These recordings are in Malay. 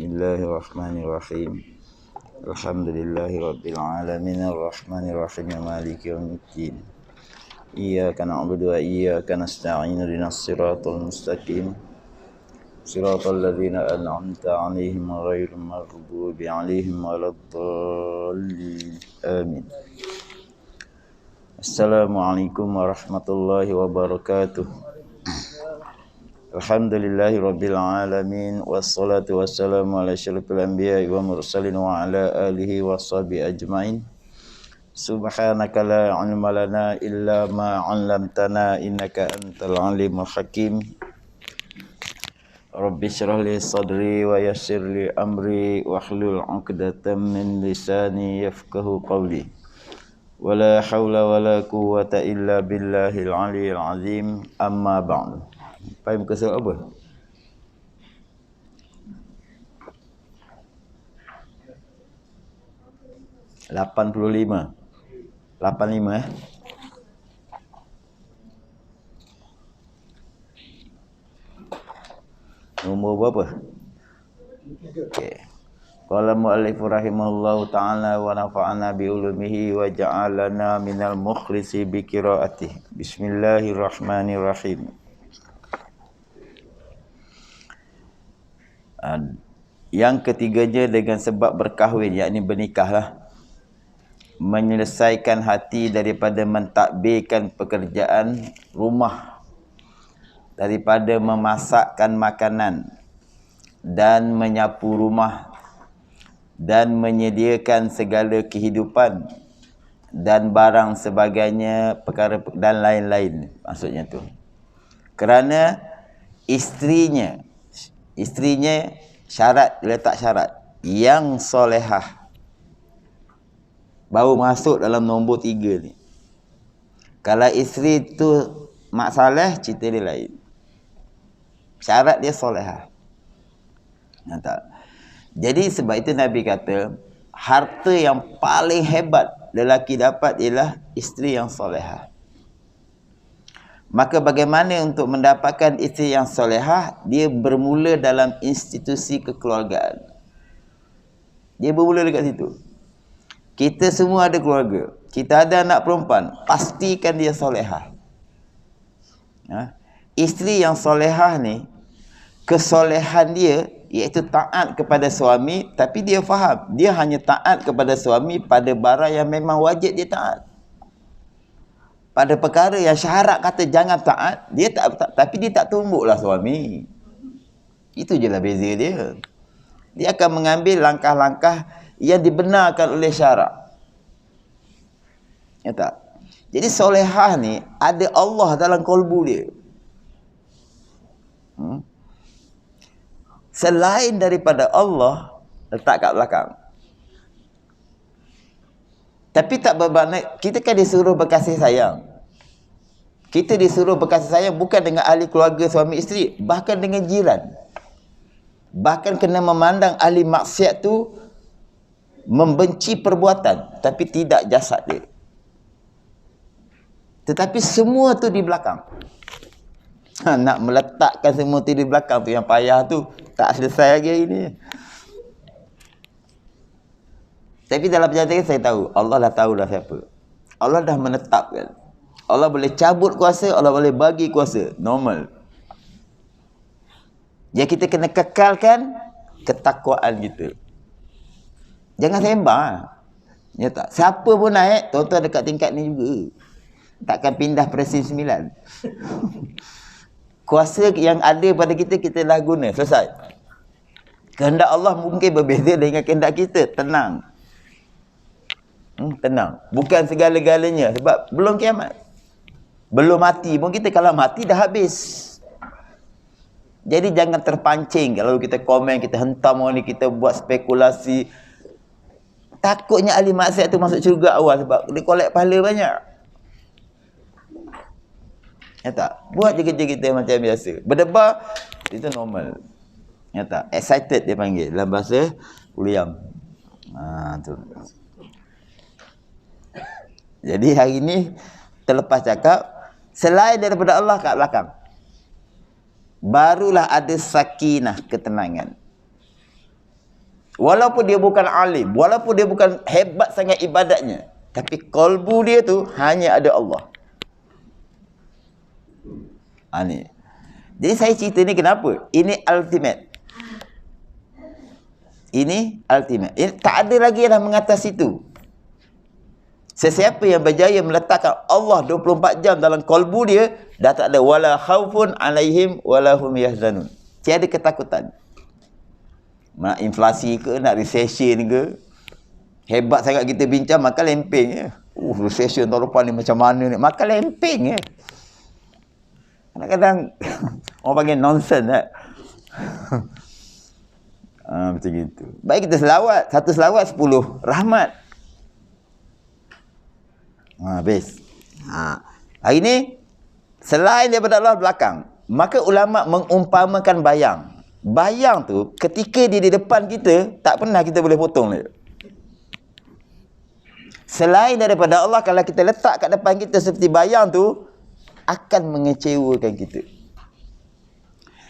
Bismillahirrahmanirrahim. Alhamdulillahirabbil alamin arrahmanirrahim maliki yaumiddin. Iyyaka na'budu wa iyyaka nasta'in ihdinas siratal mustaqim. Siratal ladzina an'amta 'alaihim ghairil maghdubi 'alaihim waladdallin. Amin. Assalamualaikum warahmatullahi wabarakatuh. Alhamdulillahi rabbil alamin. Wassalatu wassalamu ala asyrafil anbiya'i wa mursalin wa ala alihi wa sahbihi ajma'in. Subhanaka la ilma lana illa ma 'allamtana innaka antal alimul hakim. Rabbi shrah li sadri wa yassir li amri wahlul 'uqdatam min lisani yafqahu qawli. Wala haula wala quwwata illa billahil aliyyil azim. Amma ba'du. Pai muka surat apa? $85 Nombor berapa? Okey. Qala mu'allif rahimahullahu ta'ala wa nafa'ana bi ulumihi wa ja'alana minal mukhlisi bi qiraatihi. Bismillahirrahmanirrahim. Yang ketiganya dengan sebab berkahwin, yakni bernikahlah, menyelesaikan hati daripada mentadbirkan pekerjaan rumah, daripada memasakkan makanan dan menyapu rumah dan menyediakan segala kehidupan dan barang sebagainya, perkara dan lain-lain, maksudnya tu. Kerana istrinya syarat, letak syarat yang solehah, baru masuk dalam nombor 3 ni. Kalau isteri tu mak saleh, cerita dia lain. Syarat dia solehah. Nampak? Jadi sebab itu Nabi kata, harta yang paling hebat lelaki dapat ialah isteri yang solehah. Maka bagaimana untuk mendapatkan isteri yang solehah? Dia bermula dalam institusi kekeluargaan. Dia bermula dekat situ. Kita semua ada keluarga. Kita ada anak perempuan. Pastikan dia solehah. Isteri yang solehah ni, kesolehan dia iaitu taat kepada suami, tapi dia faham dia hanya taat kepada suami pada barang yang memang wajib dia taat. Pada perkara yang syarak kata jangan taat, dia tak, tapi dia tak tumbuklah suami. Itu je lah beza dia. Dia akan mengambil langkah-langkah yang dibenarkan oleh syarak. Ya tak? Jadi solehah ni ada Allah dalam kolbu dia. Selain daripada Allah, letak kat belakang. Tapi tak bermakna, kita kan disuruh berkasih sayang. Kita disuruh berkasih sayang bukan dengan ahli keluarga suami isteri, bahkan dengan jiran. Bahkan kena memandang ahli maksiat tu membenci perbuatan, tapi tidak jasad dia. Tetapi semua tu di belakang. Nak meletakkan semua tu di belakang tu yang payah tu, tak selesai lagi ini. Tapi dalam perjalanan saya tahu, Allah dah tahu dah siapa. Allah dah menetapkan. Allah boleh cabut kuasa, Allah boleh bagi kuasa. Normal. Jadi kita kena kekalkan ketakwaan kita. Jangan sembang. Ya tak? Siapa pun naik, tuan-tuan dekat tingkat ni juga. Takkan pindah Presiden 9. Kuasa yang ada pada kita, kita dah guna. Selesai. Kehendak Allah mungkin berbeza dengan kehendak kita. Tenang. Tenang. Bukan segala-galanya. Sebab belum kiamat. Belum mati pun kita, kalau mati dah habis. Jadi jangan terpancing. Kalau kita komen, kita hentam orang ni, kita buat spekulasi. Takutnya ahli maksiat tu masuk syurga awal sebab dia collect pahala banyak. Ya tak? Buat je kerja kita macam biasa. Berdebar, itu normal. Ya tak? Excited dia panggil. Dalam bahasa Uliam. Tu. Jadi hari ni terlepas cakap, selain daripada Allah kat belakang, barulah ada sakinah, ketenangan. Walaupun dia bukan alim, walaupun dia bukan hebat sangat ibadatnya, tapi kalbu dia tu hanya ada Allah. Ni. Jadi saya cerita ni kenapa? Ini ultimate. Ini ultimate. Tak ada lagi yang mengatasi itu. Sesiapa yang berjaya meletakkan Allah 24 jam dalam kalbu dia, dah tak ada wala khaufun alaihim wala hum yahzanun. Tiada ketakutan. Nak inflasi ke, nak recession ke, hebat sangat kita bincang, maka lempeng je. Recession tahun depan ni macam mana ni, maka lempeng je. Kadang-kadang orang panggil nonsense lah. Macam gitu. Baik kita selawat, satu selawat 10 rahmat. Habis. Hari ni selain daripada Allah belakang, maka ulama mengumpamakan bayang. Bayang tu ketika dia di depan kita, tak pernah kita boleh potong dia. Selain daripada Allah, kalau kita letak kat depan kita seperti bayang tu, akan mengecewakan kita.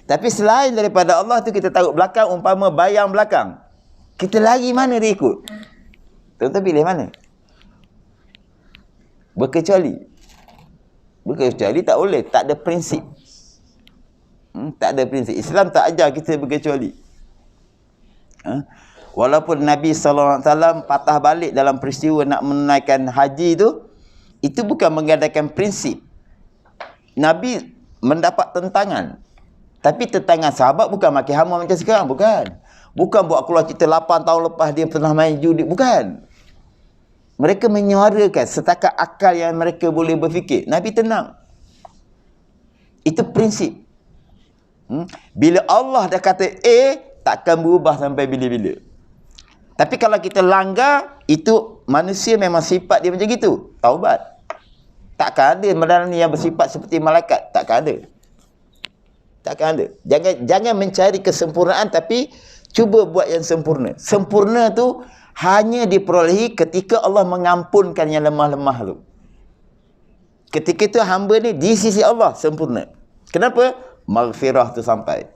Tapi selain daripada Allah tu, kita taruh belakang, umpama bayang belakang, kita lari mana dia ikut? Tuan-tuan pilih mana? Berkecuali tak boleh, tak ada prinsip. Tak ada prinsip. Islam tak ajar kita berkecuali. Walaupun Nabi SAW patah balik dalam peristiwa nak menunaikan haji tu, itu bukan mengadakan prinsip. Nabi mendapat tentangan. Tapi tentangan sahabat bukan makin hama macam sekarang. Bukan buat keluar cerita 8 tahun lepas dia pernah main judi. Bukan. Mereka menyuarakan setakat akal yang mereka boleh berfikir. Nabi tenang. Itu prinsip. Bila Allah dah kata A, takkan berubah sampai bila-bila. Tapi kalau kita langgar, itu manusia memang sifat dia macam gitu. Taubat. Takkan ada manusia yang bersifat seperti malaikat. Takkan ada. Jangan mencari kesempurnaan, tapi cuba buat yang sempurna. Sempurna tu hanya diperolehi ketika Allah mengampunkan yang lemah-lemah tu. Ketika itu hamba ni di sisi Allah sempurna. Kenapa? Maghfirah tu sampai.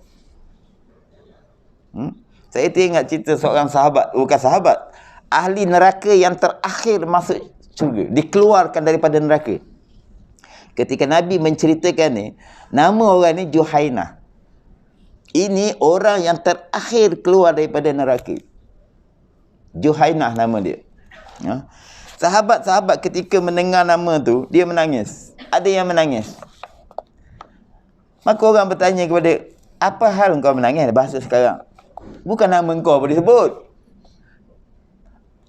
Saya teringat cerita seorang sahabat, bukan sahabat, ahli neraka yang terakhir masuk syurga, dikeluarkan daripada neraka. Ketika Nabi menceritakan ni, nama orang ni Juhainah. Ini orang yang terakhir keluar daripada neraka. Juhainah nama dia. Sahabat-sahabat ketika mendengar nama tu, dia menangis. Ada yang menangis. Maka orang bertanya kepada, apa hal kau menangis? Bahasa sekarang. Bukan nama kau boleh sebut.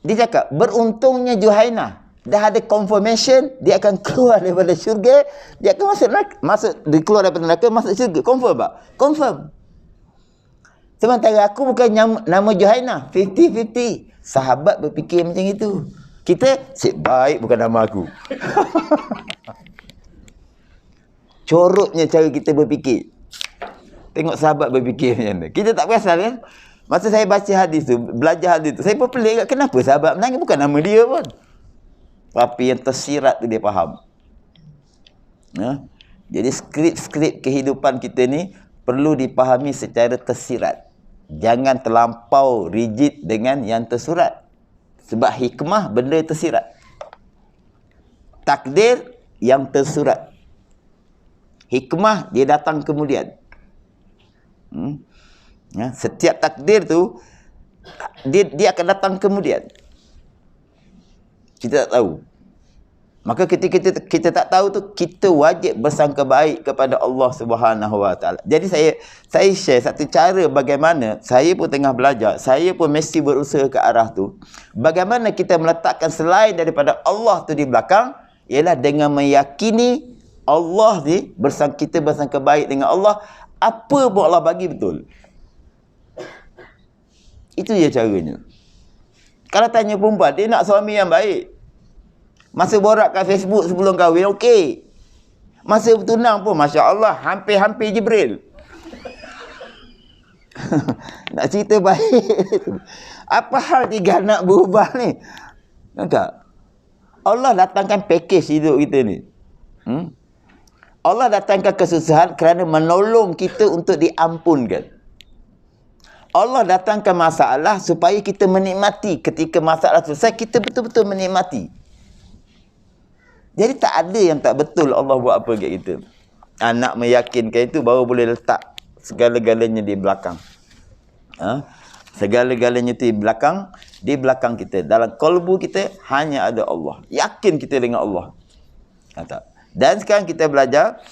Dia cakap, beruntungnya Juhainah dah ada confirmation dia akan keluar daripada syurga, dia akan dia keluar daripada neraka, masuk syurga. Confirm tak? Confirm. Sementara aku bukan nama Juhainah, 50-50. Sahabat berfikir macam itu. Kita, sip baik bukan nama aku. Corotnya cara kita berfikir. Tengok sahabat berfikir macam mana. Kita tak perasan kan? Masa saya baca hadis tu, belajar hadis tu, saya pun pelik kat kenapa sahabat menangis, bukan nama dia pun. Tapi yang tersirat tu dia faham. Jadi skrip-skrip kehidupan kita ni perlu dipahami secara tersirat. Jangan terlampau rigid dengan yang tersurat. Sebab hikmah benda tersirat. Takdir yang tersurat. Hikmah dia datang kemudian. Setiap takdir tu dia akan datang kemudian. Kita tak tahu. Maka ketika kita tak tahu tu, kita wajib bersangka baik kepada Allah Subhanahu Wa Taala. Jadi saya share satu cara bagaimana saya pun tengah belajar, saya pun mesti berusaha ke arah tu. Bagaimana kita meletakkan selain daripada Allah tu di belakang, ialah dengan meyakini Allah ni kita bersangka baik dengan Allah, apa pun Allah bagi betul. Itu je caranya. Kalau tanya perempuan, dia nak suami yang baik. Masa borak kat Facebook sebelum kahwin, okey. Masa bertunang pun, Masya Allah, hampir-hampir Jibril. Nak cerita baik. Apa hal 3 anak berubah ni? Nampak? Allah datangkan pakej hidup kita ni. Allah datangkan kesusahan kerana menolong kita untuk diampunkan. Allah datangkan masalah supaya kita menikmati. Ketika masalah selesai, kita betul-betul menikmati. Jadi tak ada yang tak betul Allah buat apa kat kita. Nak meyakinkan itu baru boleh letak segala-galanya di belakang. Segala-galanya itu di belakang kita. Dalam kalbu kita hanya ada Allah. Yakin kita dengan Allah. Dan sekarang kita belajar,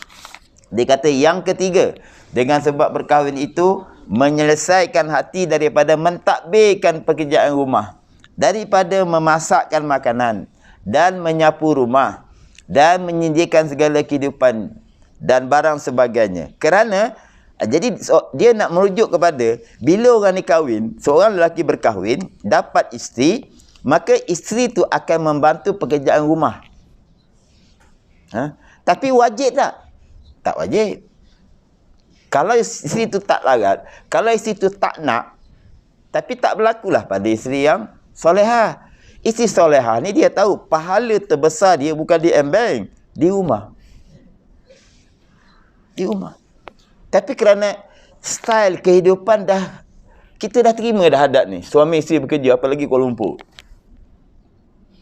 dia kata yang ketiga, dengan sebab berkahwin itu menyelesaikan hati daripada mentadbirkan pekerjaan rumah, daripada memasakkan makanan dan menyapu rumah dan menyediakan segala kehidupan dan barang sebagainya. Kerana jadi dia nak merujuk kepada bila orang ni kahwin, seorang lelaki berkahwin, dapat isteri, maka isteri tu akan membantu pekerjaan rumah. Tapi wajib tak? Tak wajib. Kalau isteri tu tak larat, kalau isteri tu tak nak, tapi tak berlakulah pada isteri yang solehah. Isteri solehah ni dia tahu pahala terbesar dia bukan di bank, di rumah. Di rumah. Tapi kerana style kehidupan kita dah terima dah adat ni. Suami isteri bekerja, apalagi Kuala Lumpur.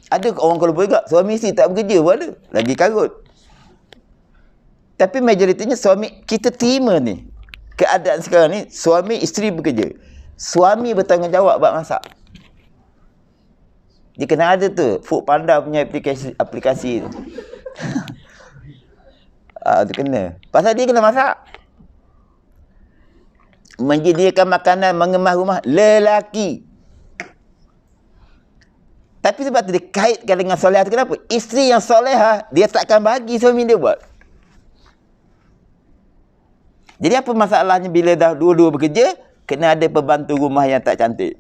Ada orang Kuala Lumpur juga, suami isteri tak bekerja pun ada. Lagi karut. Tapi majoritinya suami, kita terima ni. Keadaan sekarang ni, suami isteri bekerja. Suami bertanggungjawab buat masak. Dia kena ada tu, Food Panda punya aplikasi tu. Tu kena. Pasal dia kena masak. Menyediakan makanan, mengemas rumah, lelaki. Tapi sebab tu dia kaitkan dengan solehah tu, kenapa? Isteri yang solehah, dia takkan bagi suami dia buat. Jadi apa masalahnya bila dah dua-dua bekerja, kena ada pembantu rumah yang tak cantik.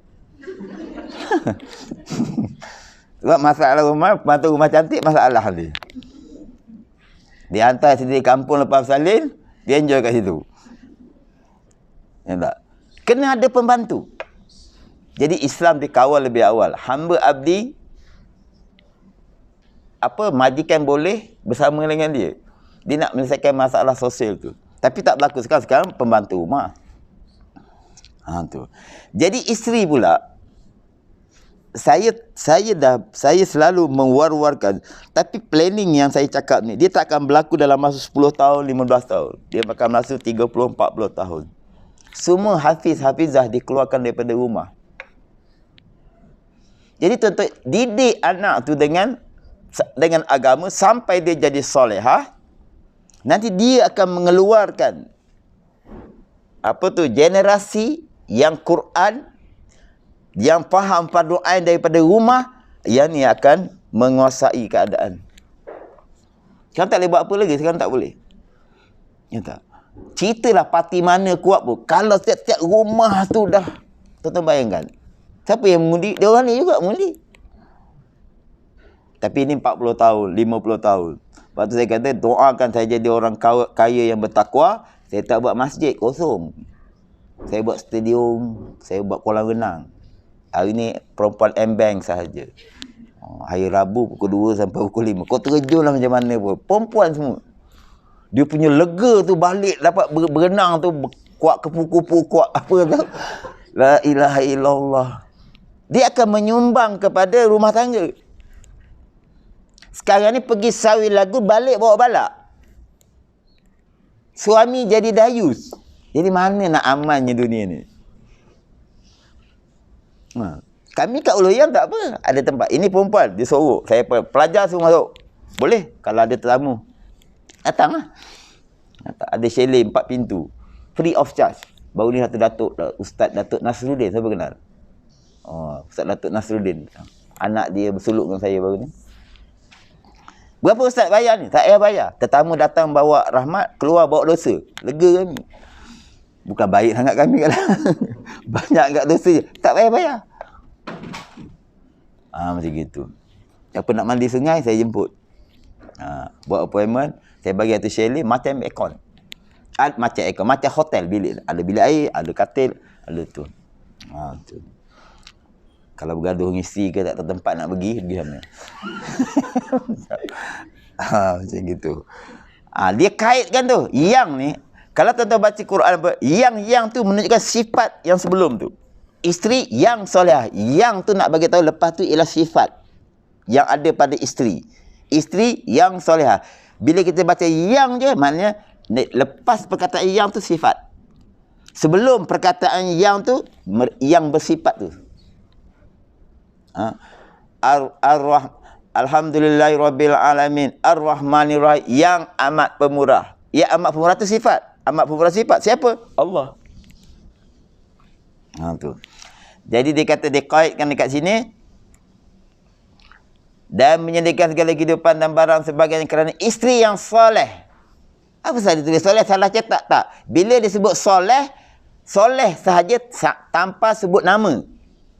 Sebab masalah rumah, pembantu rumah cantik, masalah dia. Dia hantar sendiri kampung lepas salin, dia enjoy kat situ. Ya tak? Kena ada pembantu. Jadi Islam dikawal lebih awal. Hamba abdi, majikan boleh bersama dengan dia. Dia nak menyelesaikan masalah sosial tu. Tapi tak berlaku sekarang pembantu rumah. Tu. Jadi isteri pula, saya selalu mewar-warkan, tapi planning yang saya cakap ni, dia tak akan berlaku dalam masa 10 tahun, 15 tahun. Dia akan berlaku 30, 40 tahun. Semua hafiz-hafizah dikeluarkan daripada rumah. Jadi tuan-tuan, didik anak tu dengan agama sampai dia jadi solehah. Nanti dia akan mengeluarkan generasi yang Quran, yang faham fardu ain daripada rumah, yang ni akan menguasai keadaan. Sekarang tak boleh buat apa lagi, sekarang tak boleh. Ya tak? Ceritalah parti mana kuat pun, kalau setiap rumah tu dah, tuan-tuan bayangkan, siapa yang mengundi? Dia orang ni juga mengundi. Tapi ini 40 tahun, 50 tahun. Lepas tu saya kata, doakan saya jadi orang kaya yang bertakwa. Saya tak buat masjid, kosong. Saya buat stadium, saya buat kolam renang. Hari ni perempuan M-Bank sahaja. Hari Rabu pukul 2 sampai pukul 5. Kau terjunlah macam mana pun. Perempuan semua. Dia punya lega tu balik, dapat berenang tu, kuat kupu-kupu, kuat apa tu. La ilaha illallah. Dia akan menyumbang kepada rumah tangga. Sekarang ni pergi sawit lagu, balik bawa balak. Suami jadi dayus. Jadi mana nak amannya dunia ni? Kami kat Uluyan tak apa. Ada tempat. Ini perempuan, dia sorok. Saya pelajar semua masuk. Boleh. Kalau ada tetamu, datanglah. Ada chalet 4 pintu. Free of charge. Baru ni Datuk Ustaz Datuk Nasruddin. Siapa kenal? Ustaz Datuk Nasruddin. Anak dia bersuluk dengan saya baru ni. Berapa ustaz bayar ni? Tak payah bayar. Tetamu datang bawa rahmat, keluar bawa dosa. Lega kami. Bukan baik sangat kami kan. Banyak kat dosa je. Tak payah bayar. Macam gitu. Siapa nak mandi sungai, saya jemput. Buat appointment, saya bagi satu chalet macam aircon. Macam hotel bilik. Ada bilik air, ada katil, ada tu. Tu. Kalau bergaduh dengan isteri ke tak tahu tempat nak pergi mana. Macam gitu. Dia kaitkan tu. Yang ni, Kalau tuan-tuan baca Quran, yang tu menunjukkan sifat yang sebelum tu. Isteri yang solehah. Yang tu nak bagi tahu lepas tu ialah sifat yang ada pada isteri. Isteri yang solehah. Bila kita baca yang je, maknanya lepas perkataan yang tu sifat. Sebelum perkataan yang tu, yang bersifat tu. Alhamdulillahirabbil alamin, Ar-Rahmanir-Rahim, yang amat pemurah. Yang amat pemurah tu sifat. Amat pemurah sifat siapa? Allah. Tu. Jadi dia kata, dia kaitkan dekat sini, dan menyediakan segala kehidupan dan barang sebagainya kerana isteri yang soleh. Apa sahaja tulis soleh, salah cetak tak? Bila dia sebut soleh, soleh sahaja tanpa sebut nama,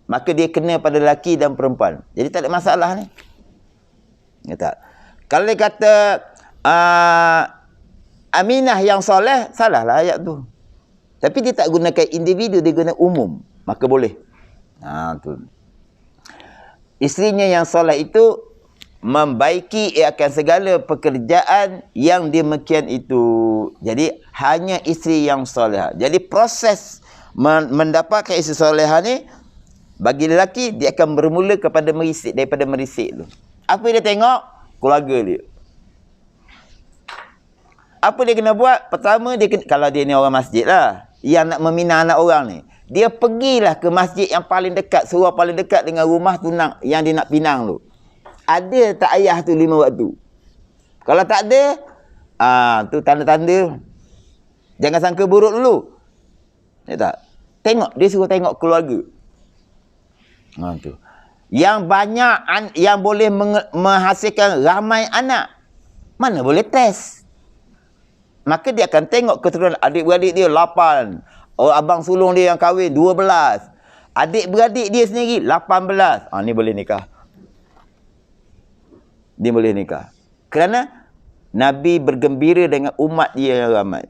maka dia kena pada lelaki dan perempuan. Jadi tak ada masalah ni. Ya tak? Kalau dia kata Aminah yang soleh, salahlah ayat tu. Tapi dia tak gunakan individu, dia guna umum, maka boleh. Tu. Isterinya yang soleh itu membaiki akan segala pekerjaan yang demikian itu. Jadi hanya isteri yang soleh. Jadi proses mendapatkan isteri solehah ni, bagi lelaki dia akan bermula kepada merisik, daripada merisik tu. Apa dia tengok? Keluarga dia. Apa dia kena buat? Pertama, dia kena, kalau dia ni orang masjid lah, yang nak membina anak orang ni, dia pergilah ke masjid yang paling dekat, surau paling dekat dengan rumah tu yang dia nak pinang tu. Ada tak ayah tu 5 waktu? Kalau tak ada, tu tanda-tanda. Jangan sangka buruk dulu. Ya tak? Tengok, dia suruh tengok keluarga. Tu. Yang banyak, yang boleh menghasilkan ramai anak, mana boleh test. Maka dia akan tengok keturunan adik-beradik dia 8. Abang sulung dia yang kahwin 12. Adik-beradik dia sendiri 18. Ni boleh nikah. Dia boleh nikah. Kerana Nabi bergembira dengan umat dia yang ramai.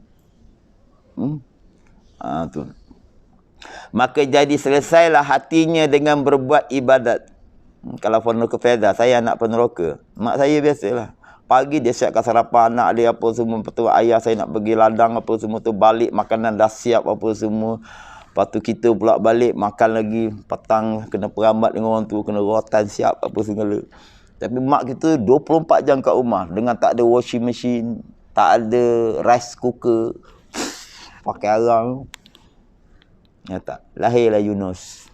Tu. Maka jadi selesailah hatinya dengan berbuat ibadat. Kalau peneroka Feza, saya anak peneroka. Mak saya biasalah. Pagi dia siapkan sarapan anak dia apa semua. Lepas tu ayah saya nak pergi ladang apa semua tu. Balik makanan dah siap apa semua. Lepas tu kita pula balik makan lagi. Petang kena perambat dengan orang tu. Kena rotan siap apa segala. Tapi mak kita 24 jam kat rumah. Dengan tak ada washing machine. Tak ada rice cooker. Pakai arang. Ya tak? Lahirlah Yunus.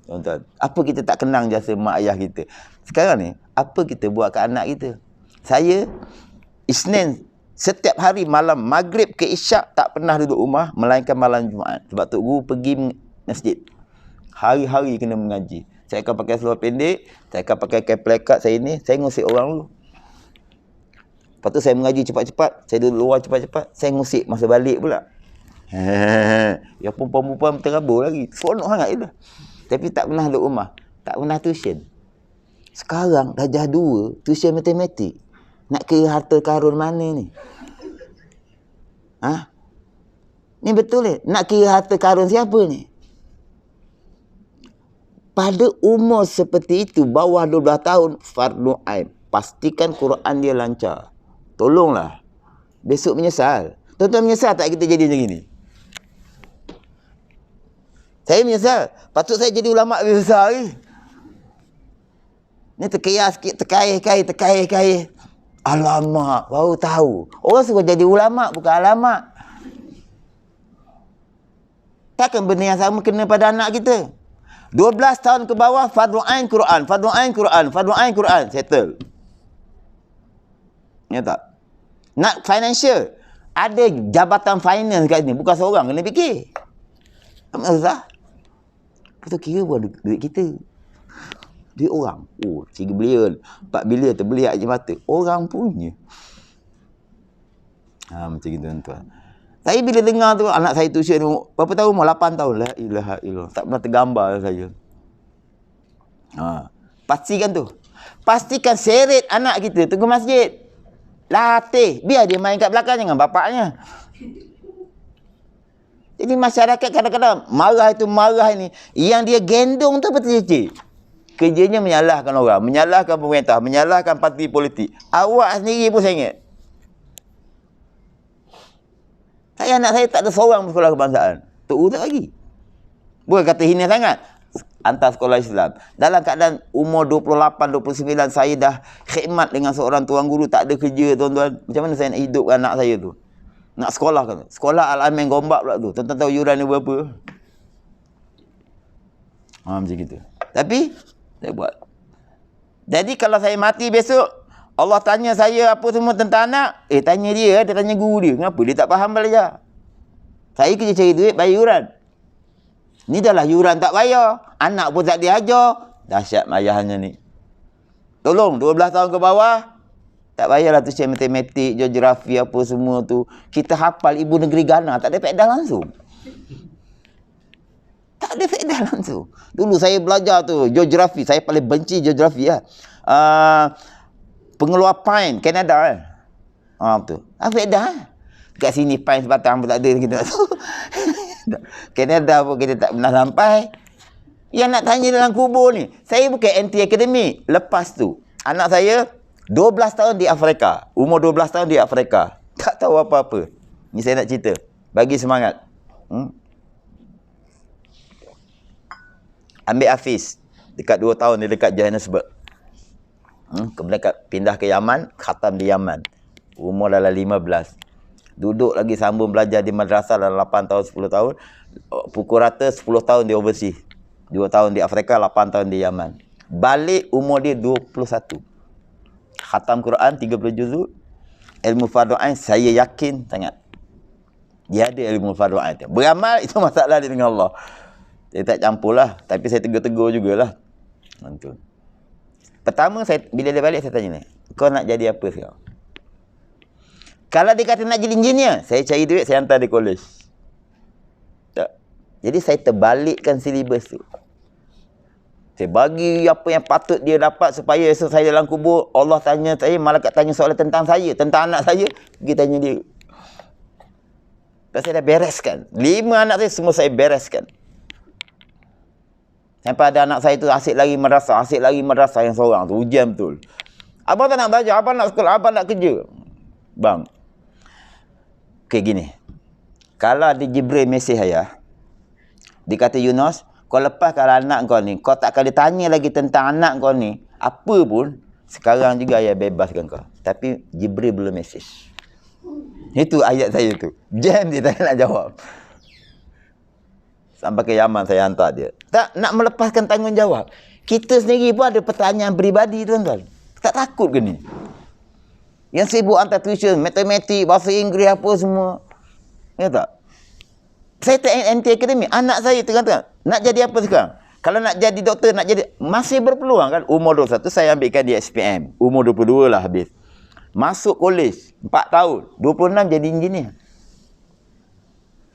Tuan-tuan. Apa kita tak kenang jasa mak ayah kita? Sekarang ni, apa kita buat kat anak kita? Saya, Isnin, setiap hari malam Maghrib ke Isyak tak pernah duduk rumah, melainkan malam Jumaat. Sebab Tok Guru pergi masjid. Hari-hari kena mengaji. Saya akan pakai seluar pendek, saya akan pakai kain pelekat saya ni, saya ngusik orang dulu. Lepas tu saya mengaji cepat-cepat, saya duduk luar cepat-cepat, saya ngusik masa balik pula. Ya perempuan-perempuan terabur lagi. Seronok sangat itu. Tapi tak pernah duduk rumah, tak pernah tuition. Sekarang darjah 2, tuition matematik. Nak kira harta karun mana ni? Ni betul ni? Nak kira harta karun siapa ni? Pada umur seperti itu, bawah 12 tahun, fardu ain. Pastikan Quran dia lancar. Tolonglah. Besok menyesal. Tuan-tuan menyesal tak kita jadi macam ni? Saya menyesal. Patut saya jadi ulama' lebih besar ni. Ni terkaya sikit, terkaya. Alamak, baru tahu. Orang suruh jadi ulama' bukan alamak. Takkan benda yang sama kena pada anak kita? 12 tahun ke bawah, fardu ain Quran, fardu ain Quran, fardu ain Quran. Settle. Ya tak? Nak financial. Ada jabatan finance kat sini. Bukan seorang kena fikir. Tak masalah. Lepas tu kira pun duit kita. Duit orang. 3 bilion, 4 bilion terbeli air mata. Orang punya. Macam itu tuan-tuan. Saya bila dengar tu, anak saya tuition berapa tahun? 8 tahun. La ilaha illallah. Tak pernah tergambar saya. Pastikan tu. Pastikan seret anak kita tunggu masjid. Latih. Biar dia main kat belakang dengan bapaknya. Jadi masyarakat kadang-kadang marah itu marah ini. Yang dia gendong tu betul-betul. Kerjanya menyalahkan orang. Menyalahkan pemerintah. Menyalahkan parti politik. Awak sendiri pun saya ingat. Anak saya tak ada seorang sekolah kebangsaan. Tok Guru tak bagi. Bukan kata hina sangat. Hantar sekolah Islam. Dalam keadaan umur 28, 29, saya dah khidmat dengan seorang tuan guru, tak ada kerja, tuan-tuan. Macam mana saya nak hidupkan anak saya tu? Nak sekolah kan? Sekolah Al-Amin Gombak pula tu. Tuan-tuan tahu yuran dia berapa? Macam gitu. Tapi, saya buat. Jadi kalau saya mati besok, Allah tanya saya apa semua tentang anak. Tanya dia, dia tanya guru dia. Kenapa? Dia tak faham belajar. Saya kerja cari duit, bayar yuran. Ni dah lah yuran tak bayar. Anak pun tak diajar. Dahsyat ayahnya ni. Tolong, 12 tahun ke bawah, tak payahlah tu cek matematik, geografi apa semua tu. Kita hafal ibu negeri Ghana, tak ada faedah langsung. Tak ada faedah langsung. Dulu saya belajar tu, geografi. Saya paling benci geografi lah. Pengeluar pine, Kanada tu. Apa faedah? Kat sini pine sebatang pun tak ada, kita tak tahu. Kanada pun kita tak pernah sampai. Yang nak tanya dalam kubur ni, saya bukan anti akademik. Lepas tu, anak saya 12 tahun di Afrika. Umur 12 tahun di Afrika. Tak tahu apa-apa. Ni saya nak cerita. Bagi semangat. Ambil Hafiz. Dekat 2 tahun dia dekat Johannesburg. Kemudian pindah ke Yaman. Khatam di Yaman. Umur dalam 15. Duduk lagi sambung belajar di madrasah dalam 8 tahun, 10 tahun. Pukul rata 10 tahun di overseas. 2 tahun di Afrika, 8 tahun di Yaman. Balik umur dia 21. Khatam Quran 30 juzuk. Ilmu fardu ain saya yakin sangat. Dia ada ilmu fardu ain. Beramal itu masalah dia dengan Allah. Saya tak campurlah, tapi saya tegur-tegur jugalah. Mantul. Pertama bila dia balik saya tanya ni, kau nak jadi apa sekarang? Kalau dia kata nak jadi engineer, saya cari duit, saya hantar dia college. Tak. Jadi saya terbalikkan silibus tu. Saya bagi apa yang patut dia dapat supaya esok saya dalam kubur, Allah tanya saya, malaikat tanya soalan tentang saya, tentang anak saya, pergi tanya dia. Dan saya dah bereskan. 5 anak saya semua saya bereskan. Sampai ada anak saya tu asyik lagi madrasah yang seorang tu, ujian betul. Abang tak nak belajar, abang nak sekolah, abang nak kerja. Bang. Okey gini. Kalau ada Jibril mesej saya, dia kata Yunus, kau lepaskan anak kau ni, kau tak akan ditanya lagi tentang anak kau ni, apa pun, sekarang juga ayah bebaskan kau. Tapi Jibril belum mesej. Itu ayat saya tu. Jam dia tak nak jawab. Sampai ke Yaman saya hantar dia. Tak nak melepaskan tanggungjawab. Kita sendiri pun ada pertanyaan peribadi tuan-tuan. Tak takut ke ni? Yang sibuk hantar tuition, matematik, bahasa Inggeris apa semua. Ya tak? Saya tak anti akademik. Anak saya tengah-tengah. Nak jadi apa sekarang? Kalau nak jadi doktor, nak jadi... Masih berpeluang kan? Umur 21 saya ambilkan di SPM. Umur 22 lah habis. Masuk kolej. 4 tahun. 26 jadi engineer.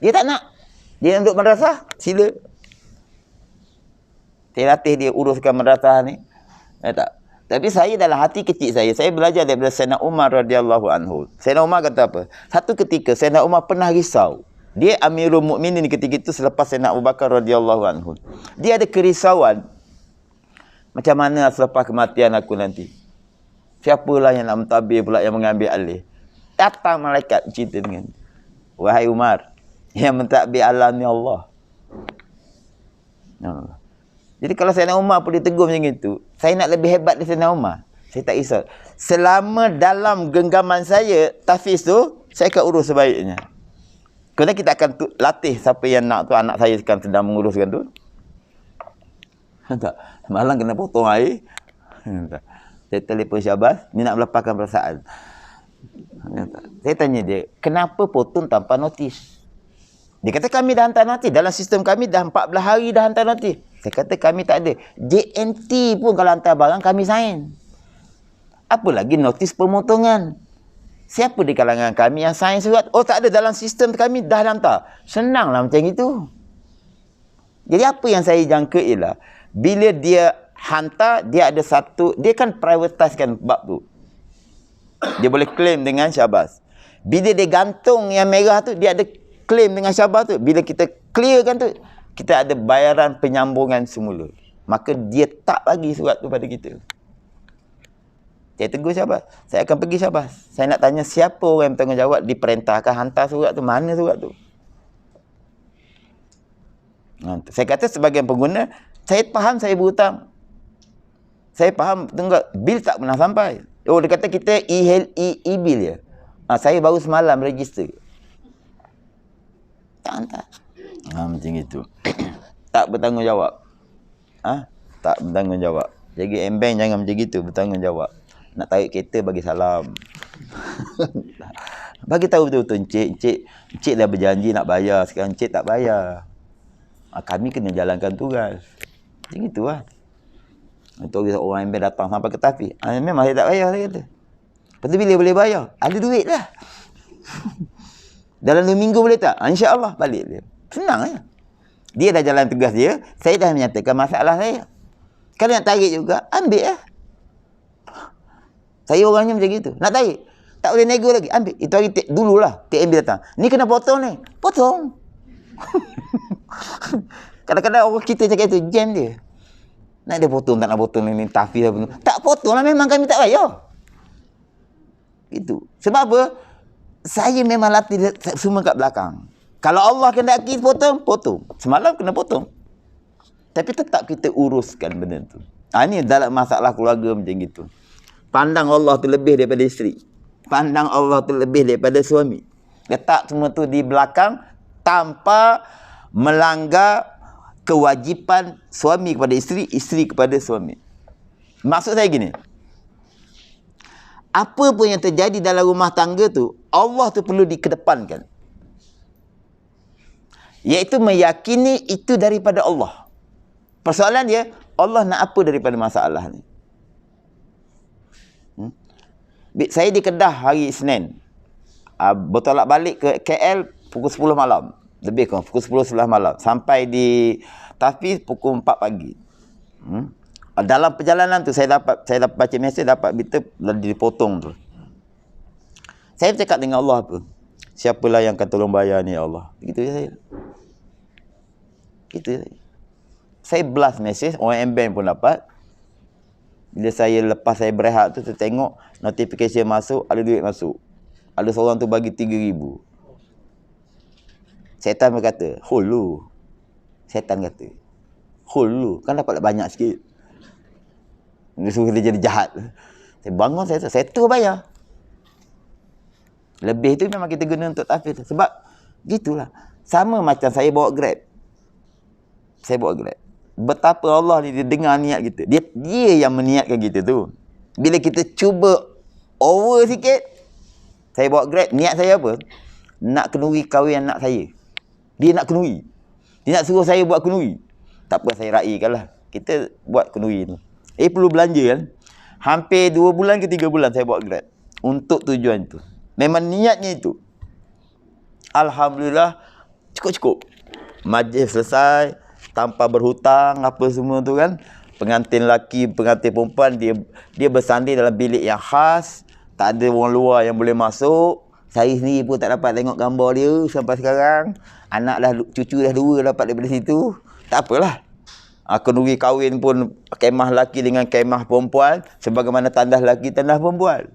Dia tak nak. Dia duduk madrasah, sila. Saya latih dia uruskan madrasah ni. Ya tak? Tapi saya dalam hati kecil saya belajar daripada Sayyidina Umar radhiyallahu anhu. Sayyidina Umar kata apa? Satu ketika Sayyidina Umar pernah risau. Dia Amirul Mukminin ketika itu selepas Sayyidina Abu Bakar radhiyallahu anhu. Dia ada kerisauan. Macam mana selepas kematian aku nanti? Siapalah yang nak mentadbir pula, yang mengambil alih? Datang malaikat cerita dengan, wahai Umar, yang mentadbir alam ni Allah. Jadi kalau Sayyidina Umar pun ditegur macam itu, saya nak lebih hebat dari Sayyidina Umar. Saya tak risau. Selama dalam genggaman saya, tahfiz tu, saya akan urus sebaiknya. Kemudian kita akan latih siapa yang nak tu, anak saya sekarang sedang menguruskan tu. Tak. Malang kena potong air. Saya telefon Syabas, ni nak melepaskan perasaan. Saya tanya dia, kenapa potong tanpa notis? Dia kata kami dah hantar notis. Dalam sistem kami dah 14 hari dah hantar notis. Saya kata kami tak ada. JNT pun kalau hantar barang kami sign. Apa lagi notis pemotongan? Siapa di kalangan kami yang sign surat? Oh tak ada, dalam sistem kami dah hantar. Senanglah macam itu. Jadi apa yang saya jangka ialah, bila dia hantar, dia ada satu, dia kan privatisekan bab tu. Dia boleh claim dengan Syabas. Bila dia gantung yang merah tu, dia ada claim dengan Syabas tu. Bila kita clearkan tu, kita ada bayaran penyambungan semula. Maka dia tak bagi surat tu pada kita. Saya tegur Syahbaz. Saya akan pergi Syahbaz. Saya nak tanya siapa orang yang bertanggungjawab diperintahkan hantar surat tu. Mana surat tu? Saya kata sebagai pengguna, saya faham saya berhutang. Saya faham, tengok bil tak pernah sampai. Oh, dia kata kita e-bill je. Saya baru semalam register. Tak hantar. Macam itu. Tak bertanggungjawab. Tak bertanggungjawab. Jadi M-Bank jangan macam itu, bertanggungjawab. Nak tarik kereta bagi salam. Bagi tahu betul-betul encik dah berjanji nak bayar, sekarang encik tak bayar. Kami kena jalankan tugas. Macam itu lah. Untuk orang M-Bank datang sampai ke Tafi. Memang saya tak bayar, saya kata. Lepas tu bila boleh bayar? Ada duit lah. Dalam 2 minggu boleh tak? InsyaAllah balik dia. Senang ya. Dia dah jalan tugas dia, saya dah menyatakan masalah saya. Kalau nak tarik juga, ambil lah. Saya orangnya macam gitu. Nak tarik, tak boleh nego lagi, ambil. Itu hari dululah TMB datang. Ni kena potong ni. Potong. Kadang-kadang orang kita cakap itu, jam dia. Nak dia potong, tak nak potong ni, Tafi lah potong. Tak potong lah, memang kami tak bayar. Gitu. Sebab apa? Saya memang latih semua kat belakang. Kalau Allah kendaki potong, potong. Semalam kena potong. Tapi tetap kita uruskan benda tu. Ini dalam masalah keluarga macam gitu. Pandang Allah tu lebih daripada isteri. Pandang Allah tu lebih daripada suami. Letak semua tu di belakang tanpa melanggar kewajipan suami kepada isteri, isteri kepada suami. Maksud saya gini. Apa pun yang terjadi dalam rumah tangga tu, Allah tu perlu dikedepankan. Iaitu meyakini itu daripada Allah. Persoalan dia, Allah nak apa daripada masalah ni? Saya di Kedah hari Isnin. Bertolak balik ke KL pukul 10 malam. Lebih kurang pukul 10, 11 malam. Sampai di Tafiz pukul 4 pagi. Dalam perjalanan tu saya dapat baca mesej, dapat berita dipotong tu. Saya bercakap dengan Allah apa? Siapalah yang akan tolong bayar ni ya Allah. Begitu je saya. Gitu je. Saya blast mesej, orang M-Bank pun dapat. Bila saya lepas saya berehat tu, saya tengok notification masuk, ada duit masuk. Ada seorang tu bagi 3,000. Syaitan berkata, hulu. Syaitan kata, hulu. Kan dapat banyak sikit. Dia suruh dia jadi jahat. Saya bangun, saya tu bayar. Lebih tu memang kita guna untuk tafiz. Sebab gitulah. Sama macam saya bawa Grab. Saya bawa Grab. Betapa Allah ni dia dengar niat kita. Dia yang meniatkan kita tu. Bila kita cuba over sikit, saya bawa Grab, niat saya apa? Nak kenduri kahwin anak saya. Dia nak kenduri. Dia nak suruh saya buat kenduri. Tak apa, saya raikan lah. Kita buat kenduri tu. Perlu belanja kan? Hampir 2 bulan ke 3 bulan saya bawa Grab. Untuk tujuan tu. Memang niatnya itu. Alhamdulillah, cukup-cukup. Majlis selesai. Tanpa berhutang apa semua tu kan. Pengantin lelaki, pengantin perempuan, dia bersanding dalam bilik yang khas. Tak ada orang luar yang boleh masuk. Saya sendiri pun tak dapat tengok gambar dia sampai sekarang. Anak dah, cucu dah 2 dapat daripada situ. Tak apalah. Kenduri kahwin pun kemah lelaki dengan kemah perempuan. Sebagaimana tandas lelaki, tandas perempuan.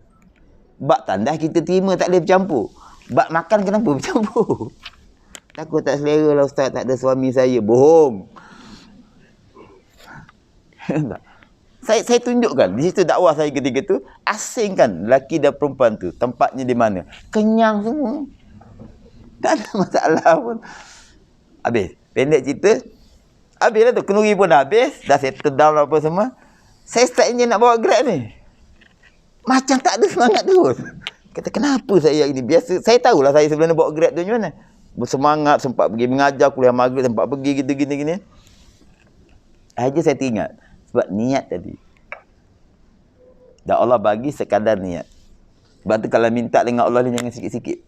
Bak tandas kita terima, tak boleh bercampur. Bak makan kenapa bercampur? Takut tak selera lah ustaz, tak ada suami saya. Bohong. Saya tunjukkan. Di situ dakwah saya ketika tu, asingkan lelaki dan perempuan tu. Tempatnya di mana? Kenyang semua. Tak ada masalah pun. Habis. Pendek cerita. Habislah tu. Kenduri pun dah habis. Dah settle down apa semua. Saya start enjin nak bawa Grab ni. Macam tak ada semangat terus. Kata kenapa saya ini? Biasa. Saya tahulah saya sebelum ni bawa Grab tu macam mana. Bersemangat, sempat pergi mengajar, kuliah maghrib, sempat pergi gini. Aja saya teringat. Sebab niat tadi. Dan Allah bagi sekadar niat. Sebab tu kalau minta dengan Allah ni jangan sikit-sikit.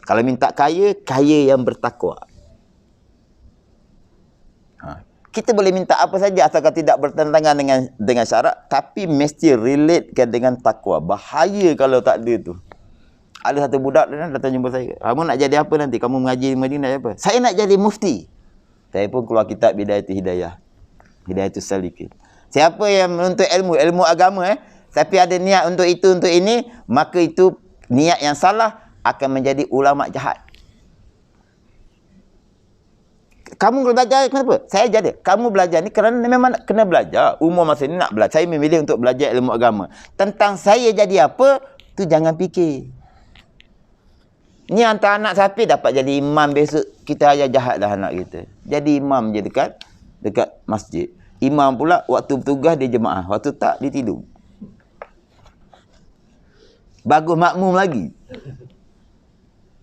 Kalau minta kaya, kaya yang bertakwa. Kita boleh minta apa saja asalkan tidak bertentangan dengan syarat. Tapi mesti relatekan dengan takwa. Bahaya kalau tak ada tu. Ada satu budak dia datang jumpa saya. Kamu nak jadi apa nanti? Kamu mengaji di Madinah apa? Saya nak jadi mufti. Saya pun keluar kitab Bidayatul Hidayah. Hidayatul Salikin. Siapa yang menuntut ilmu agama tapi ada niat untuk itu, untuk ini, maka itu niat yang salah akan menjadi ulama jahat. Kamu belajar kenapa? Saya jadi. Kamu belajar ni kerana memang kena belajar. Umur masa ni nak belajar. Saya memilih untuk belajar ilmu agama. Tentang saya jadi apa, tu jangan fikir. Ni hantar anak sapi dapat jadi imam besok. Kita ajar jahat dah anak kita. Jadi imam je dekat masjid. Imam pula waktu bertugas dia jemaah. Waktu tak dia tidur. Bagus makmum lagi.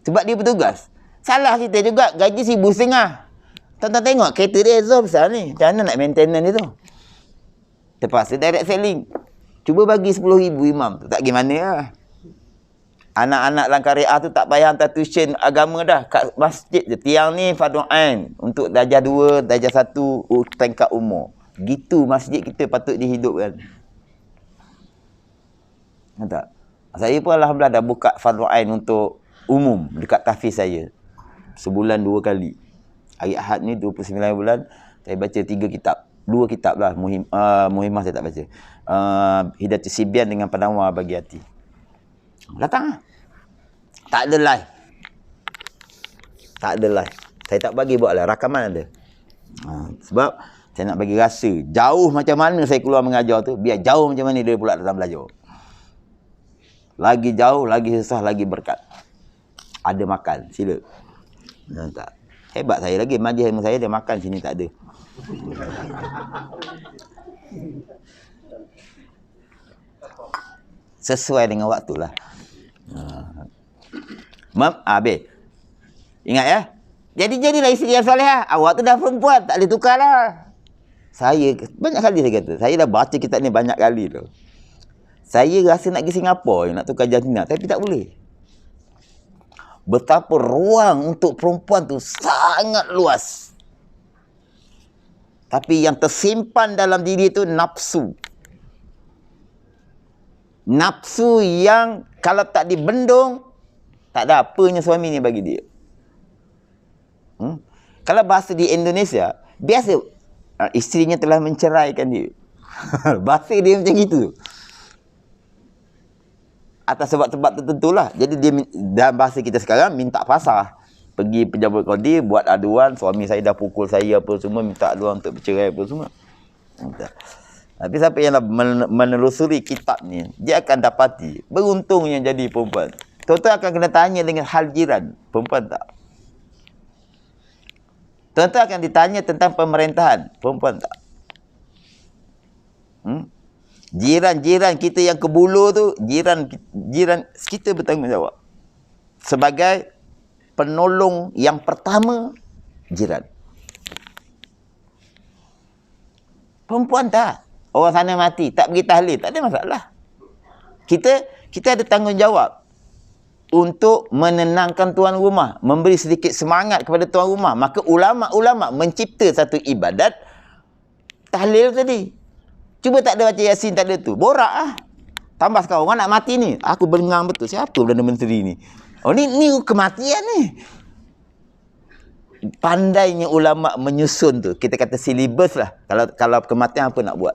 Sebab dia bertugas. Salah kita juga. Gaji RM1,500. Tuan-tuan tengok kereta dia Azor besar ni. Macam mana nak maintenance dia tu? Terpaksa direct selling. Cuba bagi RM10,000 imam tu. Tak gimana lah. Anak-anak dalam Kariah tu tak payah hantar tuition agama dah. Kat masjid je. Tiang ni Fardhu Ain. Untuk darjah 2, darjah 1, tingkat umur. Gitu masjid kita patut dihidupkan. Tak? Saya pun Alhamdulillah dah buka Fardhu Ain untuk umum dekat tahfiz saya. Sebulan 2 kali. Hari Ahad ni 29 bulan, saya baca 3 kitab. 2 kitab lah. Muhimmah saya tak baca. Hidayatul Sibyan dengan Penawar Bagi Hati. Datang lah. Tak ada live. Tak ada live. Saya tak bagi buat live. Rakaman ada. Sebab saya nak bagi rasa. Jauh macam mana saya keluar mengajar tu, biar jauh macam mana dia pula datang belajar. Lagi jauh, lagi susah, lagi berkat. Ada makan. Sila. Tak. Hebat saya lagi. Majlis ilmu saya, dia makan sini tak ada. Sesuai dengan waktu lah. Habis. Ingat ya. Jadilah isteri yang solehah. Awak tu dah perempuan. Tak boleh tukar lah. Saya, banyak kali saya kata. Saya dah baca kitab ni banyak kali tu. Saya rasa nak pergi Singapura, nak tukar jantina. Tapi tak boleh. Betapa ruang untuk perempuan tu sangat luas. Tapi yang tersimpan dalam diri tu nafsu. Nafsu yang kalau tak dibendung, tak ada apanya suami ni bagi dia. Kalau bahasa di Indonesia, biasa isterinya telah menceraikan dia. Bahasa dia macam itu. Atas sebab-sebab tertentu lah. Jadi dia dalam bahasa kita sekarang minta pasrah. Pergi pejabat qadi, buat aduan, suami saya dah pukul saya apa semua, minta aduan untuk bercerai apa semua. Tapi siapa yang menelusuri kitab ni, dia akan dapati beruntungnya jadi perempuan. Tuan-tuan akan kena tanya dengan hal jiran. Perempuan tak? Tuan-tuan akan ditanya tentang pemerintahan. Perempuan tak? Jiran-jiran kita yang ke Bulu tu, jiran kita bertanggungjawab. Sebagai penolong yang pertama, jiran. Perempuan tak? Orang sana mati, tak pergi tahlil, tak ada masalah. Kita ada tanggungjawab untuk menenangkan tuan rumah, memberi sedikit semangat kepada tuan rumah. Maka ulama-ulama mencipta satu ibadat tahlil tadi. Cuba tak ada baca Yasin, tak ada tu. Borak lah. Tambah sekarang orang nak mati ni. Aku bengang betul. Siapa Perdana Menteri ni? Oh ni kematian ni. Pandainya ulama menyusun tu. Kita kata silibus lah. Kalau kematian apa nak buat?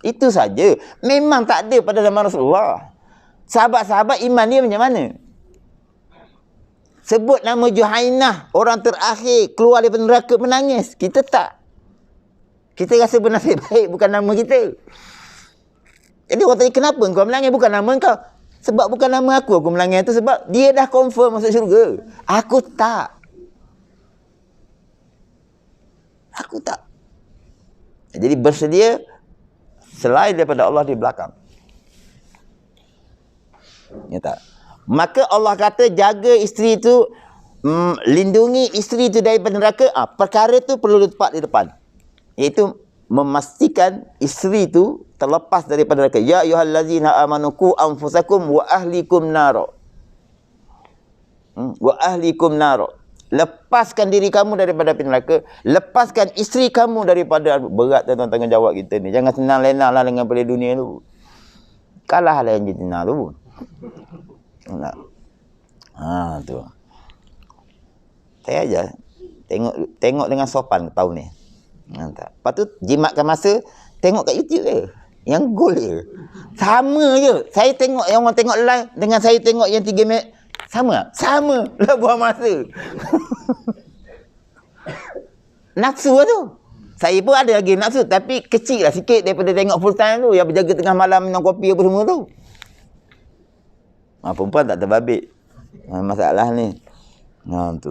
Itu saja. Memang tak ada pada zaman Rasulullah. Sahabat-sahabat iman dia macam mana? Sebut nama Juhainah, orang terakhir keluar daripada neraka menangis. Kita tak. Kita rasa bernasib baik bukan nama kita. Jadi orang tanya, kenapa kau melangis? Bukan nama kau. Sebab bukan nama aku melangis tu. Sebab dia dah confirm masuk syurga. Aku tak. Aku tak. Jadi bersedia selain daripada Allah di belakang. Ya tak? Maka Allah kata jaga isteri itu, lindungi isteri itu daripada neraka. Perkara itu perlu letak di depan. Iaitu memastikan isteri itu terlepas daripada neraka. Ya ayyuhallazina amanu qu anfusakum wa ahlikum nar. Wa ahlikum nar. Lepaskan diri kamu daripada api neraka, lepaskan isteri kamu daripada berat dan tanggungjawab kita ni. Jangan senang lena lah dengan pada dunia tu. Kalah lah yang jenah tu. Tak. Tu. Saya aja tengok dengan sopan tahun ni. Tak. Lepas tu jimatkan masa, Tengok kat YouTube je. Yang goal je. Sama je. Saya tengok yang orang tengok live dengan saya tengok yang 3 minit. Sama? Sama. Lah buang masa. Nafsu lah tu. Saya pun ada lagi nafsu. Tapi kecil lah sikit daripada tengok full time tu. Yang berjaga tengah malam minum kopi apa semua tu. Perempuan tak terbabit. Masalah ni. Tu.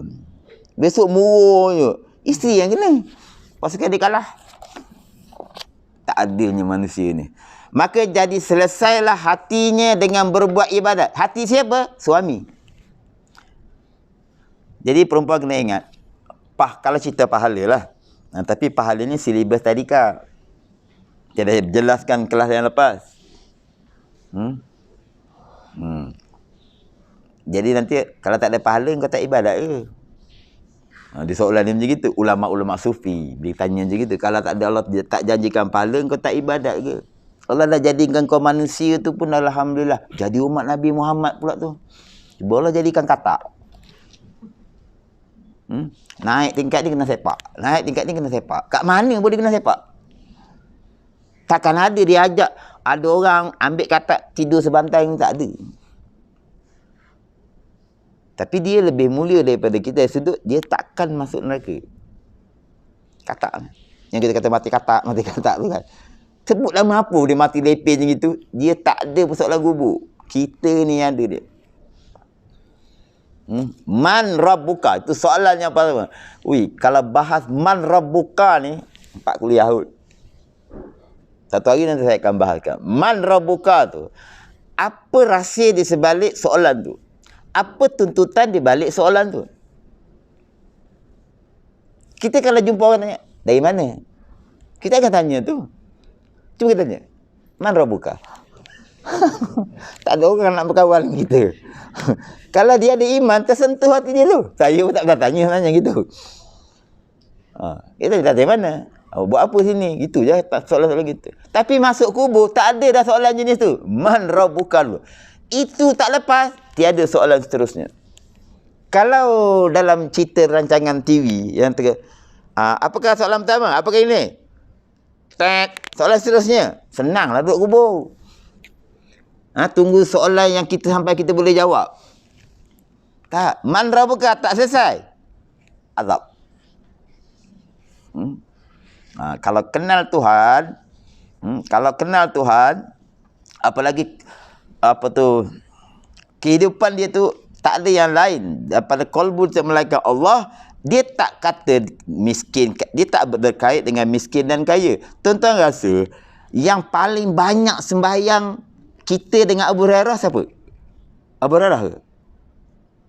Besok murung je. Isteri yang kena. Pasal dia kalah. Tak adilnya manusia ni. Maka jadi selesailah hatinya dengan berbuat ibadat. Hati siapa? Suami. Jadi perempuan kena ingat. Kalau cerita pahala lah. Tapi pahala ni silibus tadika. Kita dah jelaskan kelas yang lepas. Jadi nanti kalau tak ada pahala kau tak ibadat ke? Dia soalan dia macam gitu. Ulama-ulama sufi dia tanya macam gitu. Kalau tak ada Allah dia tak janjikan pahala kau tak ibadat ke? Allah dah jadikan kau manusia tu pun alhamdulillah. Jadi umat Nabi Muhammad pula tu. Cuba Allah jadikan katak. Naik tingkat ni kena sepak. Naik tingkat ni kena sepak. Kat mana boleh kena sepak? Takkan ada dia ajak ada orang ambil katak tidur sebantai ni, tak ada. Tapi dia lebih mulia daripada kita sudut dia takkan masuk neraka. Katak. Yang kita kata mati katak tu kan. Sebut nama apa dia mati lepeh macam itu, dia tak ada persoalan gubuk. Kita ni ada dia. Man rabbuka, itu soalan yang pertama. Kalau bahas man rabbuka ni 4 kuliah kot. Satu hari nanti saya akan bahaskan. Man rabbuka tu, apa rahsia di sebalik soalan tu? Apa tuntutan di balik soalan tu? Kita kalau jumpa orang tanya, dari mana? Kita akan tanya tu. Cuba kita tanya. Man rabbuka? Tak ada orang nak berkawan dengan kita. Kalau dia ada iman, tersentuh hati dia tu. Saya pun tak pernah tanya gitu. Kita tanya mana? Buat apa sini? Gitu je, soalan-soalan gitu. Tapi masuk kubur, tak ada dah soalan jenis tu. Man rabbuka tu. Itu tak lepas, tiada soalan seterusnya. Kalau dalam cerita rancangan TV yang apakah soalan pertama? Apakah ini? Soalan seterusnya. Senanglah duduk kubur. Tunggu soalan yang kita sampai kita boleh jawab. Tak. Man rabbuka tak selesai. Azab. Kalau kenal Tuhan, apalagi kehidupan dia tu tak ada yang lain daripada qalbu melainkan Allah. Dia tak kata miskin, dia tak berkait dengan miskin dan kaya. Tuan-tuan rasa yang paling banyak sembahyang kita dengan Abu Hurairah siapa? Abu Hurairah ke?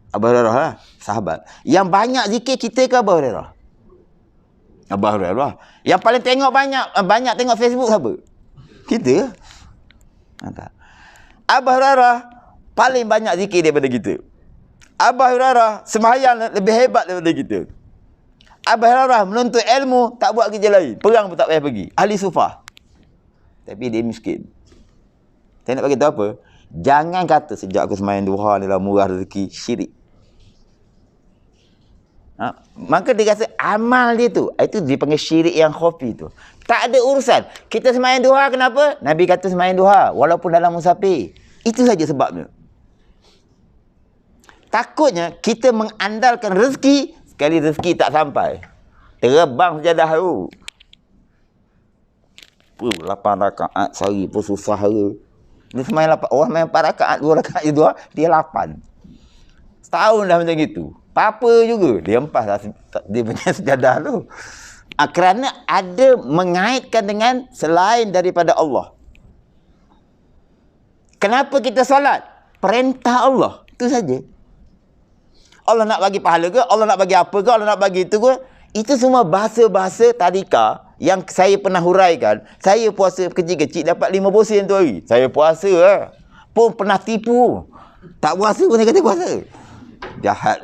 Abu Hurairah lah, sahabat. Yang banyak zikir kita ke Abu Hurairah? Abu Hurairah. Yang paling tengok banyak tengok Facebook siapa? Kita. Abu Hurairah paling banyak zikir daripada kita. Abu Hurairah sembahyang lebih hebat daripada kita. Abu Hurairah menuntut ilmu, tak buat kerja lain. Perang pun tak payah pergi. Ahli sufah. Tapi dia miskin. Saya nak bagi tahu apa? Jangan kata sejak aku sembahyang duha ni lah murah rezeki. Syirik. Maka dia rasa amal dia tu, itu dipanggil syirik yang khafi tu. Tak ada urusan. Kita sembahyang duha kenapa? Nabi kata sembahyang duha walaupun dalam musafir. Itu saja sebabnya. Takutnya kita mengandalkan rezeki, sekali rezeki tak sampai, terbang sejadah tu. 8 rakaat sehari pun susah ke. Dia sembahyang 8, orang main 4 rakaat, 2 rakaat dia 8. Setahun dah macam gitu. Apa juga dia empas lah dia punya sejadah tu. Kerana ada mengaitkan dengan selain daripada Allah. Kenapa kita solat? Perintah Allah. Itu saja. Allah nak bagi pahala ke? Allah nak bagi apa ke? Allah nak bagi itu ke? Itu semua bahasa-bahasa tadika yang saya pernah huraikan. Saya puasa kecil-kecil dapat 5 sen tu hari. Saya puasa lah. Pun pernah tipu. Tak puasa pun saya kata puasa. Jahat.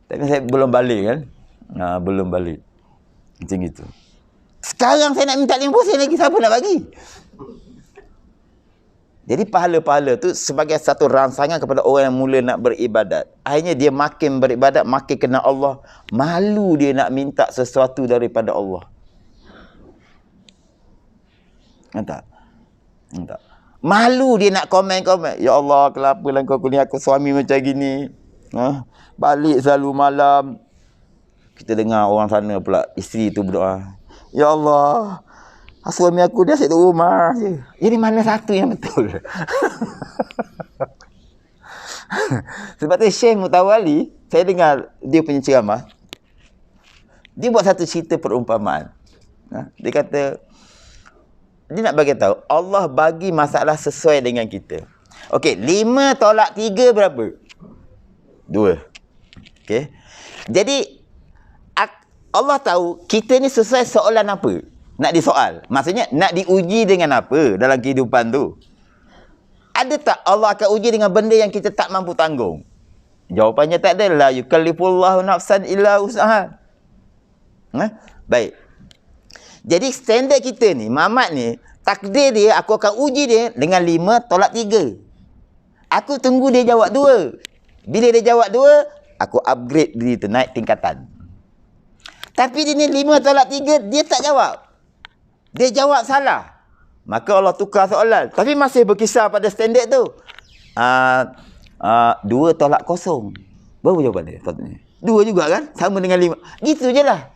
Tapi saya belum balik kan. Belum balik. Macam itu. Sekarang saya nak minta 5 sen lagi. Siapa nak bagi? Jadi pahala-pahala tu sebagai satu rangsangan kepada orang yang mula nak beribadat. Akhirnya dia makin beribadat, makin kenal Allah. Malu dia nak minta sesuatu daripada Allah. Tak? Tak. Malu dia nak komen-komen. Ya Allah, kenapa lah kau kuliah aku suami macam gini? Balik selalu malam. Kita dengar orang sana pula, isteri tu berdoa. Ya Allah, suami aku dia asyik duduk rumah je. Jadi mana satu yang betul? Sebab tu Syekh Mutawali, saya dengar dia punya ceramah. Dia buat satu cerita perumpamaan. Dia kata, dia nak bagi tahu, Allah bagi masalah sesuai dengan kita. Okey, 5 tolak 3 berapa? 2. Okey. Jadi, Allah tahu kita ni sesuai soalan apa? Nak disoal. Maksudnya, nak diuji dengan apa dalam kehidupan tu? Ada tak Allah akan uji dengan benda yang kita tak mampu tanggung? Jawapannya tak ada. La yukallifullahu nafsan illa usaha. Baik. Jadi standard kita ni, Mamat ni, takdir dia, aku akan uji dia dengan 5 tolak 3. Aku tunggu dia jawab 2. Bila dia jawab 2, aku upgrade diri tu, naik tingkatan. Tapi dia ni 5 tolak 3, dia tak jawab. Dia jawab salah. Maka Allah tukar soalan. Tapi masih berkisar pada standard tu. 2 tolak 0. Berapa jawapan dia? 2 juga kan? Sama dengan 5. Gitu je lah.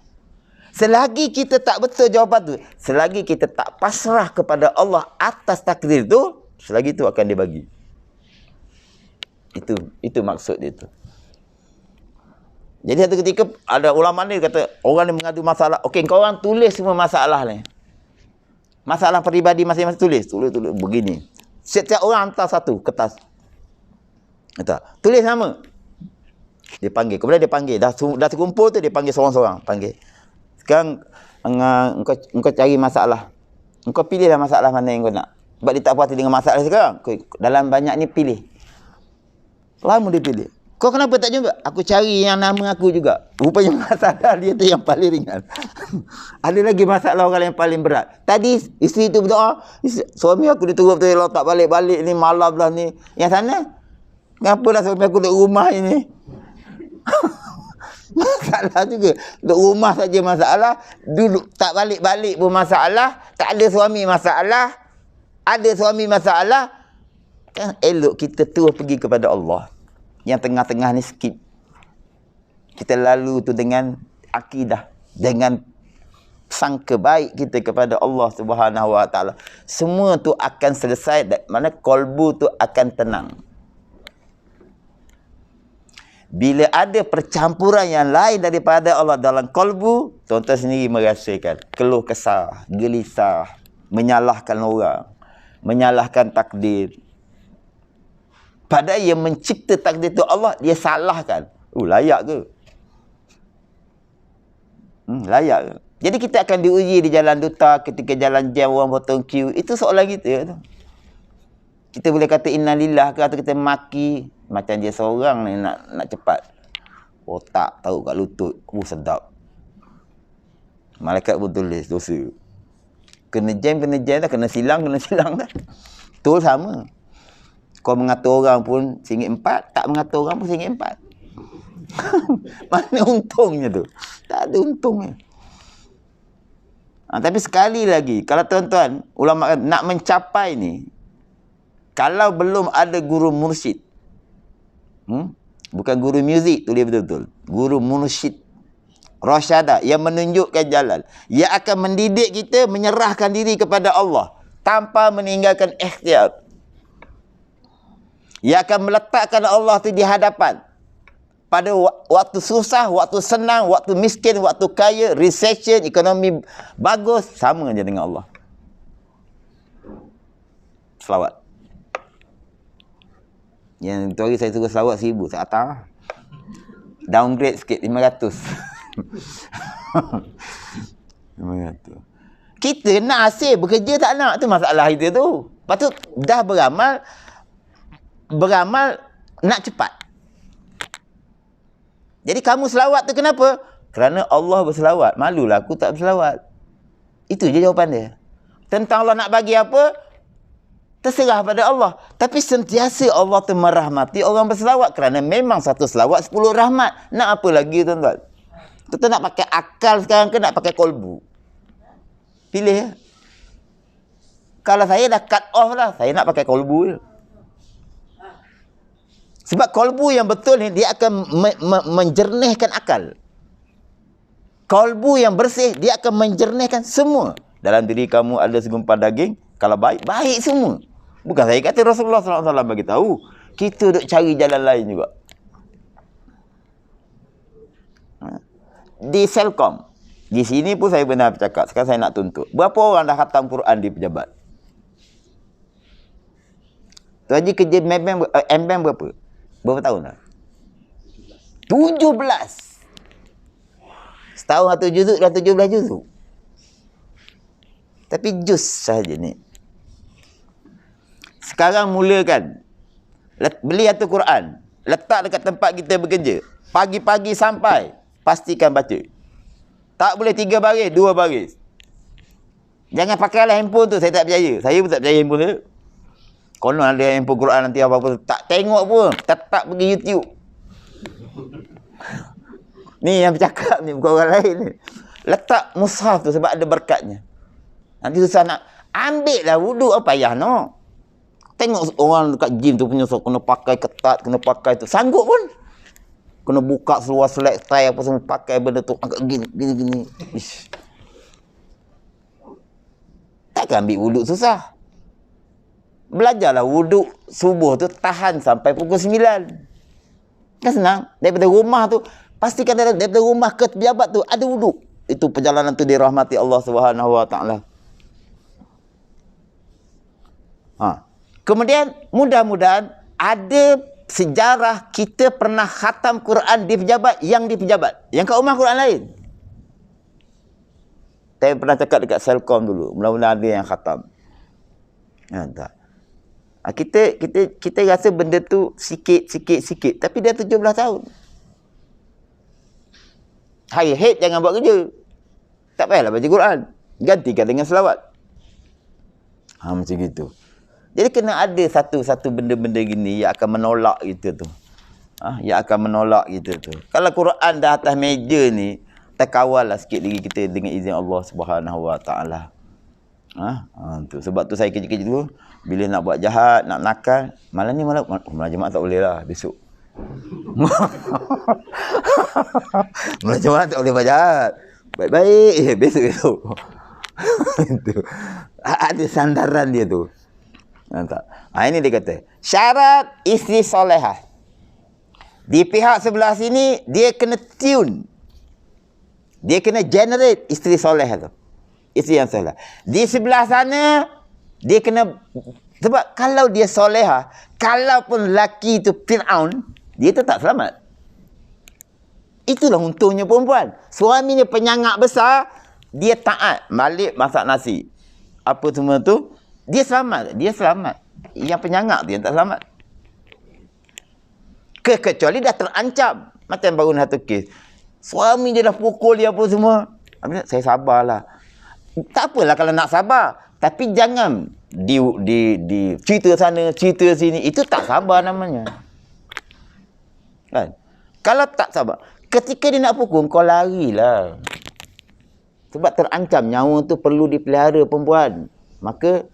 Selagi kita tak betul jawapan tu, selagi kita tak pasrah kepada Allah atas takdir tu, selagi tu akan dia bagi. Itu maksud dia tu. Jadi satu ketika ada ulama ni kata, orang ni mengadu masalah. Okey, kau orang tulis semua masalah ni. Masalah peribadi masing-masing tulis begini. Setiap orang hantar satu kertas. Kata, tulis sama. Dia panggil. Kemudian dia panggil. Dah terkumpul tu dia panggil seorang-seorang. Panggil. Sekarang engkau cari masalah. Engkau pilihlah masalah mana yang kau nak. Sebab dia tak puas dengan masalah sekarang. Dalam banyak ni pilih. Lama dia pilih. Kau kenapa tak jumpa? Aku cari yang nama aku juga. Rupanya masalah dia tu yang paling ringan. Ada lagi masalah orang yang paling berat. Tadi isteri tu berdoa, suami aku diturut tu, Allah tak balik-balik ni, malam lah ni. Yang sana, kenapalah suami aku duduk rumah ini? Masalah juga. Duduk rumah saja masalah, duduk tak balik-balik pun masalah, tak ada suami masalah, ada suami masalah. Kan elok kita terus pergi kepada Allah. Yang tengah-tengah ni skip. Kita lalu tu dengan akidah, dengan sangka baik kita kepada Allah Subhanahu Wa Taala. Semua tu akan selesai, mana kolbu tu akan tenang. Bila ada percampuran yang lain daripada Allah dalam kolbu, tuan-tuan sendiri merasakan keluh kesah, gelisah, menyalahkan orang, menyalahkan takdir. Padahal yang mencipta takdir itu Allah, dia salahkan. Layak ke? Layak ke? Jadi kita akan diuji di jalan duta, ketika jalan jam orang potong queue. Itu soalan kita. Kita boleh kata innalillah ke, atau kita maki. Macam dia seorang ni nak cepat. Otak tahu kat lutut. Sedap. Malaikat pun tulis dosa. Kena jam dah. Kena silang dah. Betul sama. Kau mengatur orang pun RM1.4, tak mengatur orang pun RM1.4. Mana untungnya tu? Tak ada untungnya. Tapi sekali lagi, kalau tuan-tuan, ulama nak mencapai ni, kalau belum ada guru mursyid, bukan guru muzik, tulis betul-betul, guru mursyid, rasyada, yang menunjukkan jalan, yang akan mendidik kita menyerahkan diri kepada Allah, tanpa meninggalkan ikhtiar. Ia akan meletakkan Allah tu di hadapan. Pada waktu susah, waktu senang, waktu miskin, waktu kaya, recession, ekonomi bagus, sama je dengan Allah. Selawat. Yang tu hari saya suruh selawat 1,000. Saya atas. Downgrade sikit, 500. 500. Kita nak hasil, bekerja tak nak. Tu masalah kita tu. Lepas tu, dah beramal nak cepat. Jadi kamu selawat tu kenapa? Kerana Allah berselawat. Malulah aku tak berselawat. Itu je jawapan dia. Tentang Allah nak bagi apa, terserah pada Allah. Tapi sentiasa Allah tu merahmati orang berselawat. Kerana memang satu selawat 10 rahmat. Nak apa lagi tuan-tuan? Kita nak pakai akal sekarang ke nak pakai kolbu? Pilih ya. Kalau saya dah cut off lah, saya nak pakai kolbu je. Sebab kolbu yang betul ni, dia akan menjernihkan akal. Kolbu yang bersih, dia akan menjernihkan semua. Dalam diri kamu ada segumpal daging, kalau baik, baik semua. Bukan saya kata, Rasulullah SAW bagi tahu. Kita duk cari jalan lain juga. Di Selcom, di sini pun saya pernah bercakap, sekarang saya nak tuntut. Berapa orang dah khatam Quran di pejabat? Tu Haji kerja MBAM berapa? Berapa tahun dah? 17. Setahun satu juzuk dah 17 juzuk. Tapi juz sahaja ni. Sekarang mulakan. Beli satu Quran. Letak dekat tempat kita bekerja. Pagi-pagi sampai. Pastikan baca. Tak boleh 3 baris, 2 baris. Jangan pakailah handphone tu. Saya tak percaya. Saya pun tak percaya handphone tu. Kalau ada handphone Quran nanti apa-apa. Tak tengok pun. Tetap pergi YouTube. Ni yang bercakap ni. Bukan orang lain ni. Letak mushaf tu sebab ada berkatnya. Nanti susah nak. Ambil lah wuduk. Apa payah no. Tengok orang dekat gym tu punya. So, kena pakai ketat. Kena pakai tu. Sanggup pun. Kena buka seluar selek tie apa semua. Pakai benda tu. Angkat gini. Ish. Takkan ambil wuduk susah. Belajarlah wuduk subuh tu tahan sampai pukul 9. Kan senang. Daripada rumah tu, pastikan daripada rumah ke pejabat tu ada wuduk. Itu perjalanan tu dirahmati Allah Subhanahu Wa Taala. Kemudian mudah-mudahan ada sejarah kita pernah khatam Quran di pejabat yang kat rumah Quran lain. Saya pernah cakap dekat Selcom dulu, mudah-mudahan ada yang khatam. Tak. Kita rasa benda tu sikit, tapi dah 17 tahun. Hate jangan buat kerja. Tak payahlah baca Quran. Gantikan dengan selawat. Macam gitu. Jadi kena ada satu benda-benda gini yang akan menolak kita tu. Yang akan menolak kita tu. Kalau Quran dah atas meja ni, terkawal lah sikit lagi kita dengan izin Allah Subhanahu Wa Taala. Tu. Sebab tu saya kerja-kerja tu, bila nak buat jahat, nak nakal, malam Jumaat tak boleh lah, besok. Malam Jumaat tak boleh buat jahat. Baik-baik, besok. Ada sandaran dia tu. Ini dia kata, syarat isteri solehah. Di pihak sebelah sini, dia kena tune. Dia kena generate isteri solehah tu. Isteri yang soleh. Di sebelah sana, dia kena, sebab kalau dia solehah, kalaupun lelaki tu Fir'aun, dia tetap selamat. Itulah untungnya perempuan. Suaminya penyangak besar, dia taat. Balik masak nasi. Apa semua tu, dia selamat. Yang penyangak tu yang tak selamat. Kecuali dah terancam. Macam baru satu kes. Suami dia dah pukul dia apa semua. Saya sabarlah. Tak apalah kalau nak sabar. Tapi jangan di cerita sana, cerita sini. Itu tak sabar namanya. Kan? Kalau tak sabar. Ketika dia nak pukul, kau larilah. Sebab terancam. Nyawa tu perlu dipelihara perempuan. Maka,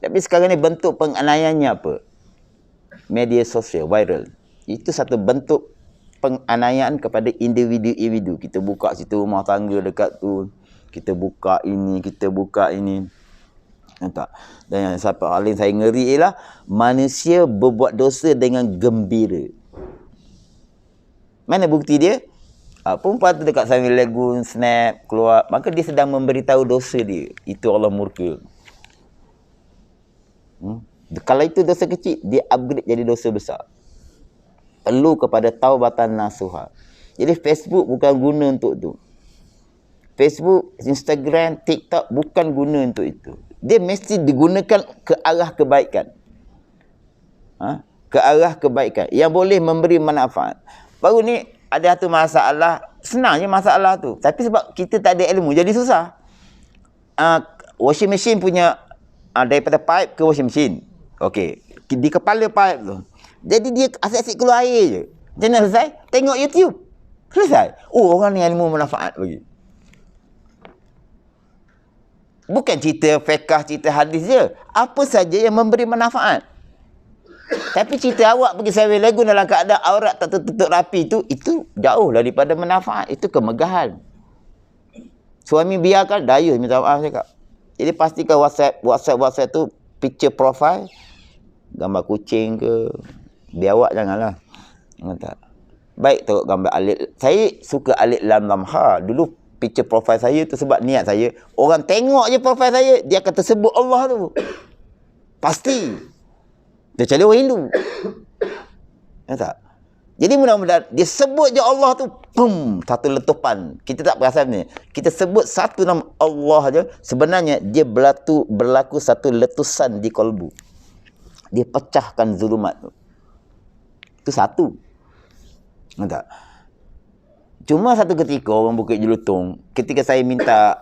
tapi sekarang ni bentuk penganiayaannya apa? Media sosial, viral. Itu satu bentuk penganiayaan kepada individu-individu. Kita buka situ rumah tangga dekat tu. Kita buka ini. Tak. Dan yang paling saya ngeri ialah manusia berbuat dosa dengan gembira. Mana bukti dia? Perempuan tu dekat Sambil Lagoon, snap, keluar. Maka dia sedang memberitahu dosa dia. Itu Allah murka. Kalau itu dosa kecil, dia upgrade jadi dosa besar. Perlu kepada taubatan nasuha. Jadi Facebook bukan guna untuk tu. Facebook, Instagram, TikTok bukan guna untuk itu. Dia mesti digunakan ke arah kebaikan. Ke arah kebaikan. Yang boleh memberi manfaat. Baru ni ada satu masalah. Senangnya masalah tu. Tapi sebab kita tak ada ilmu, jadi susah. Washing machine punya, daripada pipe ke washing machine. Okey. Di kepala pipe tu. Jadi dia asyik-asyik keluar air je. Macam mana selesai? Tengok YouTube. Selesai. Orang ni ilmu manfaat bagi. Bukan cerita fiqh, cerita hadis je. Apa saja yang memberi manfaat. Tapi cerita awak pergi sawir lagu dalam keadaan aurat tak tertutup rapi itu jauh daripada manfaat. Itu kemegahan. Suami biarkan, daya minta maaf cakap. Jadi pastikan WhatsApp tu picture profile, gambar kucing ke, biar awak janganlah. Tak. Baik tengok gambar alif. Saya suka alif lam lam ha. Dulu picture profile saya tu sebab niat saya. Orang tengok je profile saya, dia akan tersebut Allah tu. Pasti. Dia cari orang Hindu. Ya tak? Jadi mudah-mudahan dia sebut je Allah tu, pum, satu letupan. Kita tak perasan ni. Kita sebut satu nama Allah je, sebenarnya dia berlaku satu letusan di kalbu. Dia pecahkan zulumat tu. Itu satu. Ya tak? Cuma satu ketika orang Bukit Jelutong, ketika saya minta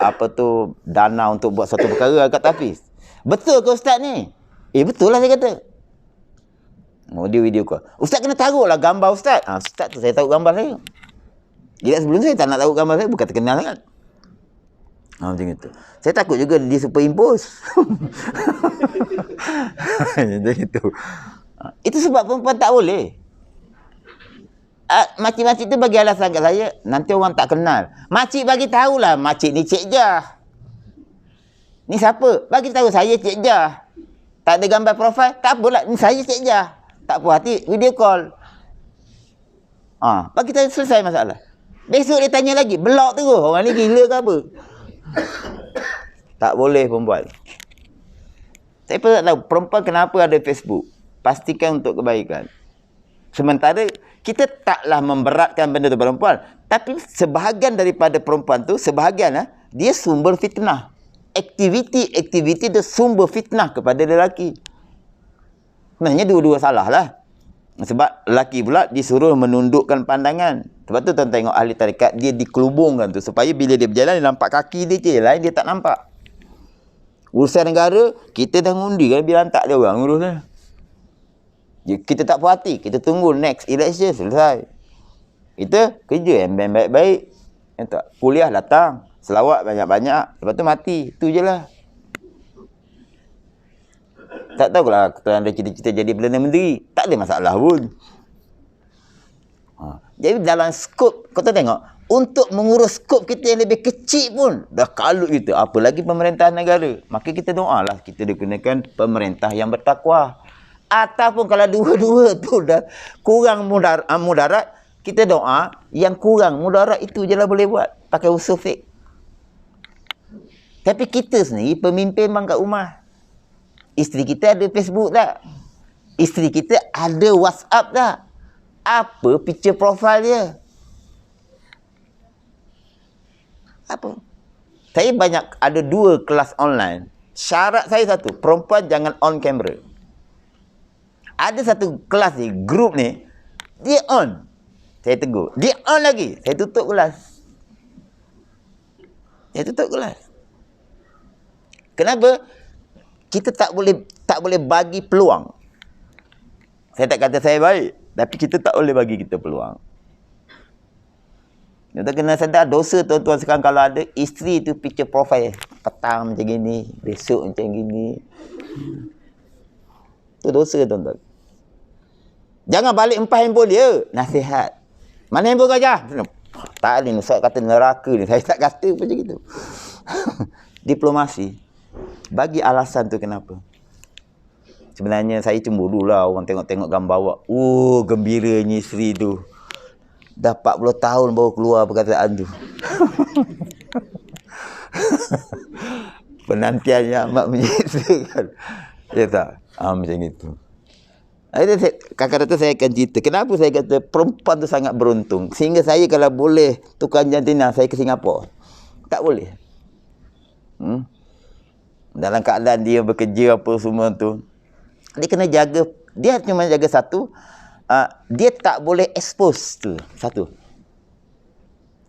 dana untuk buat satu perkara kat Hafiz. Betul ke ustaz ni? Betul lah saya kata. Oh, dia video call. Ustaz kena taruhlah gambar ustaz. Ustaz tu saya taruh gambar saya. Jadi sebelum saya tak nak taruh gambar saya, bukan terkenal kan. Macam itu. Saya takut juga dia superimpose. Macam itu. Itu sebab perempuan tak boleh. Makcik-makcik tu bagi alasan kat saya, nanti orang tak kenal. Makcik bagi tahulah, makcik ni Cik Jah. Ni siapa? Bagi tahu saya Cik Jah. Tak ada gambar profil, tak apalah, ni saya Cik Jah. Tak puas hati, video call. Bagi tahu selesai masalah. Besok dia tanya lagi, blok terus. Orang ni gila ke apa? Tak boleh perempuan. Saya pun tak tahu perempuan kenapa ada Facebook. Pastikan untuk kebaikan. Sementara kita taklah memberatkan benda tu perempuan, tapi sebahagian daripada perempuan tu, dia sumber fitnah. Aktiviti tu sumber fitnah kepada lelaki. Sebenarnya dua-dua salah lah. Sebab lelaki pula disuruh menundukkan pandangan. Sebab tu tuan tengok ahli tarikat, dia dikelubungkan tu. Supaya bila dia berjalan, dia nampak kaki dia je. Lain dia tak nampak. Urusan negara, kita dah ngundi kan, biar hantar dia orang urusnya. Kita tak puas hati, kita tunggu next election selesai. Kita kerja yang baik-baik. Kuliah datang, selawat banyak-banyak, lepas tu mati. Itu je lah. Tak tahulah kita ada cita-cita jadi Perdana Menteri. Tak ada masalah pun. Jadi dalam skop, kau tengok, untuk mengurus skop kita yang lebih kecil pun dah kalut kita. Apalagi pemerintahan negara. Maka kita doalah kita digunakan pemerintah yang bertakwa. Ataupun kalau dua-dua tu dah kurang mudarat, kita doa yang kurang mudarat itu je lah boleh buat. Pakai usul fiqh. Tapi kita sendiri pemimpin bang kat rumah. Isteri kita ada Facebook tak? Isteri kita ada WhatsApp tak? Apa picture profile dia? Apa? Saya banyak ada 2 kelas online. Syarat saya satu, perempuan jangan on camera. Ada satu kelas ni, grup ni, dia on. Saya tegur. Dia on lagi. Saya tutup kelas. Kenapa? Kita tak boleh bagi peluang. Saya tak kata saya baik, tapi kita tak boleh bagi kita peluang. Kita kena sedar dosa tuan-tuan sekarang kalau ada isteri tu picture profile. Petang macam gini, besok macam gini. Itu dosa tuan-tuan. Jangan balik empah handphone dia. Nasihat. Mana handphone kau Jah? Tak ada ni, Ustaz kata neraka ni. Saya tak kata macam itu. Diplomasi. Bagi alasan tu kenapa. Sebenarnya saya cemburu lah orang tengok-tengok gambar awak. Gembiranya isteri tu. Dah 40 tahun baru keluar perkataan tu. Penantiannya amat menyedihkan. Ya tak? Macam itu. Kadang-kadang saya akan cerita. Kenapa saya kata perempuan tu sangat beruntung. Sehingga saya kalau boleh tukar jantina, saya ke Singapura. Tak boleh. Dalam keadaan dia bekerja apa semua tu, dia kena jaga. Dia cuma jaga satu, dia tak boleh expose tu. Satu.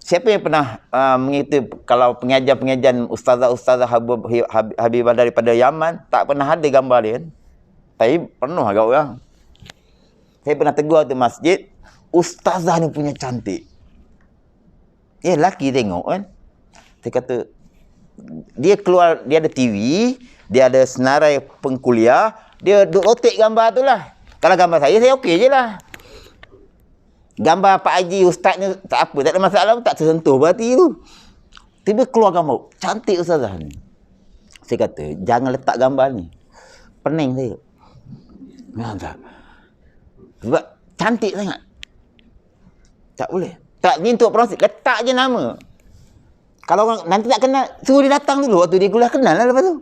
Siapa yang pernah mengikuti kalau pengajian-pengajian ustazah-ustazah Habibah daripada Yaman, tak pernah ada gambar dia kan? Tapi penuh agak orang. Saya pernah tegur tu masjid, ustazah ni punya cantik. Lelaki tengok kan. Saya kata, dia keluar, dia ada TV, dia ada senarai pengkuliah, dia duk rotate gambar tu lah. Kalau gambar saya okey je lah. Gambar Pak Haji, ustaz ni tak apa, tak ada masalah, tak tersentuh berarti tu. Tiba keluar gambar, cantik ustazah ni. Saya kata, jangan letak gambar ni. Pening saya. Memang tak. Sebab cantik sangat. Tak boleh. Tak, ni untuk proses. Letak je nama. Kalau orang nanti tak kenal, suruh dia datang dulu. Waktu dia kuliah, kenal lah lepas tu.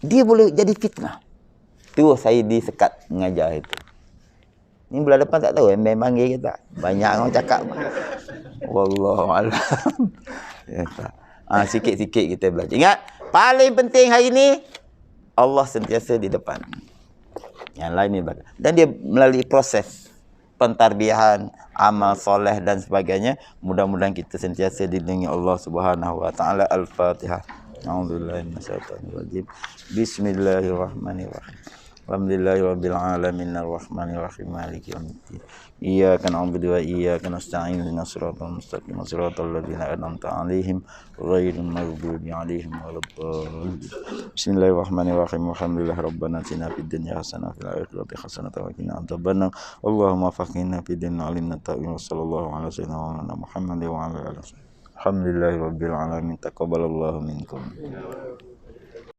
Dia boleh jadi fitnah. Tu saya disekat mengajar itu. Ni bulan depan tak tahu memang panggil ke tak. Banyak orang cakap. Wallahualam. Ya, sikit-sikit kita belajar. Ingat, paling penting hari ni Allah sentiasa di depan. Yang lain ni belakang. Dan dia melalui proses pentarbiahan, amal soleh dan sebagainya. Mudah-mudahan kita sentiasa dilindungi Allah Subhanahu wa taala. Al-Fatihah. A'udzubillahi minasyaitonir rajim. Bismillahirrahmanirrahim. Alhamdulillahirabbil alamin arrahmanir rahim maliki yaumiddin. Iyyaka na'budu wa iyyaka nasta'in ihdinas siratal mustaqim siratal ladzina an'amta 'alaihim ghairil maghdubi 'alaihim waladdallin. Bismillahirrahmanirrahim. Alhamdulillah rabbana atina fid dunya hasanah wa fil akhirati hasanah wa qina adzabannar. Allahumma faqihna fid din 'alimna ta'wil sallallahu alaihi wasallam Muhammad wa ala alihi. Alhamdulillahirabbil alamin. Taqabbalallahu minkum.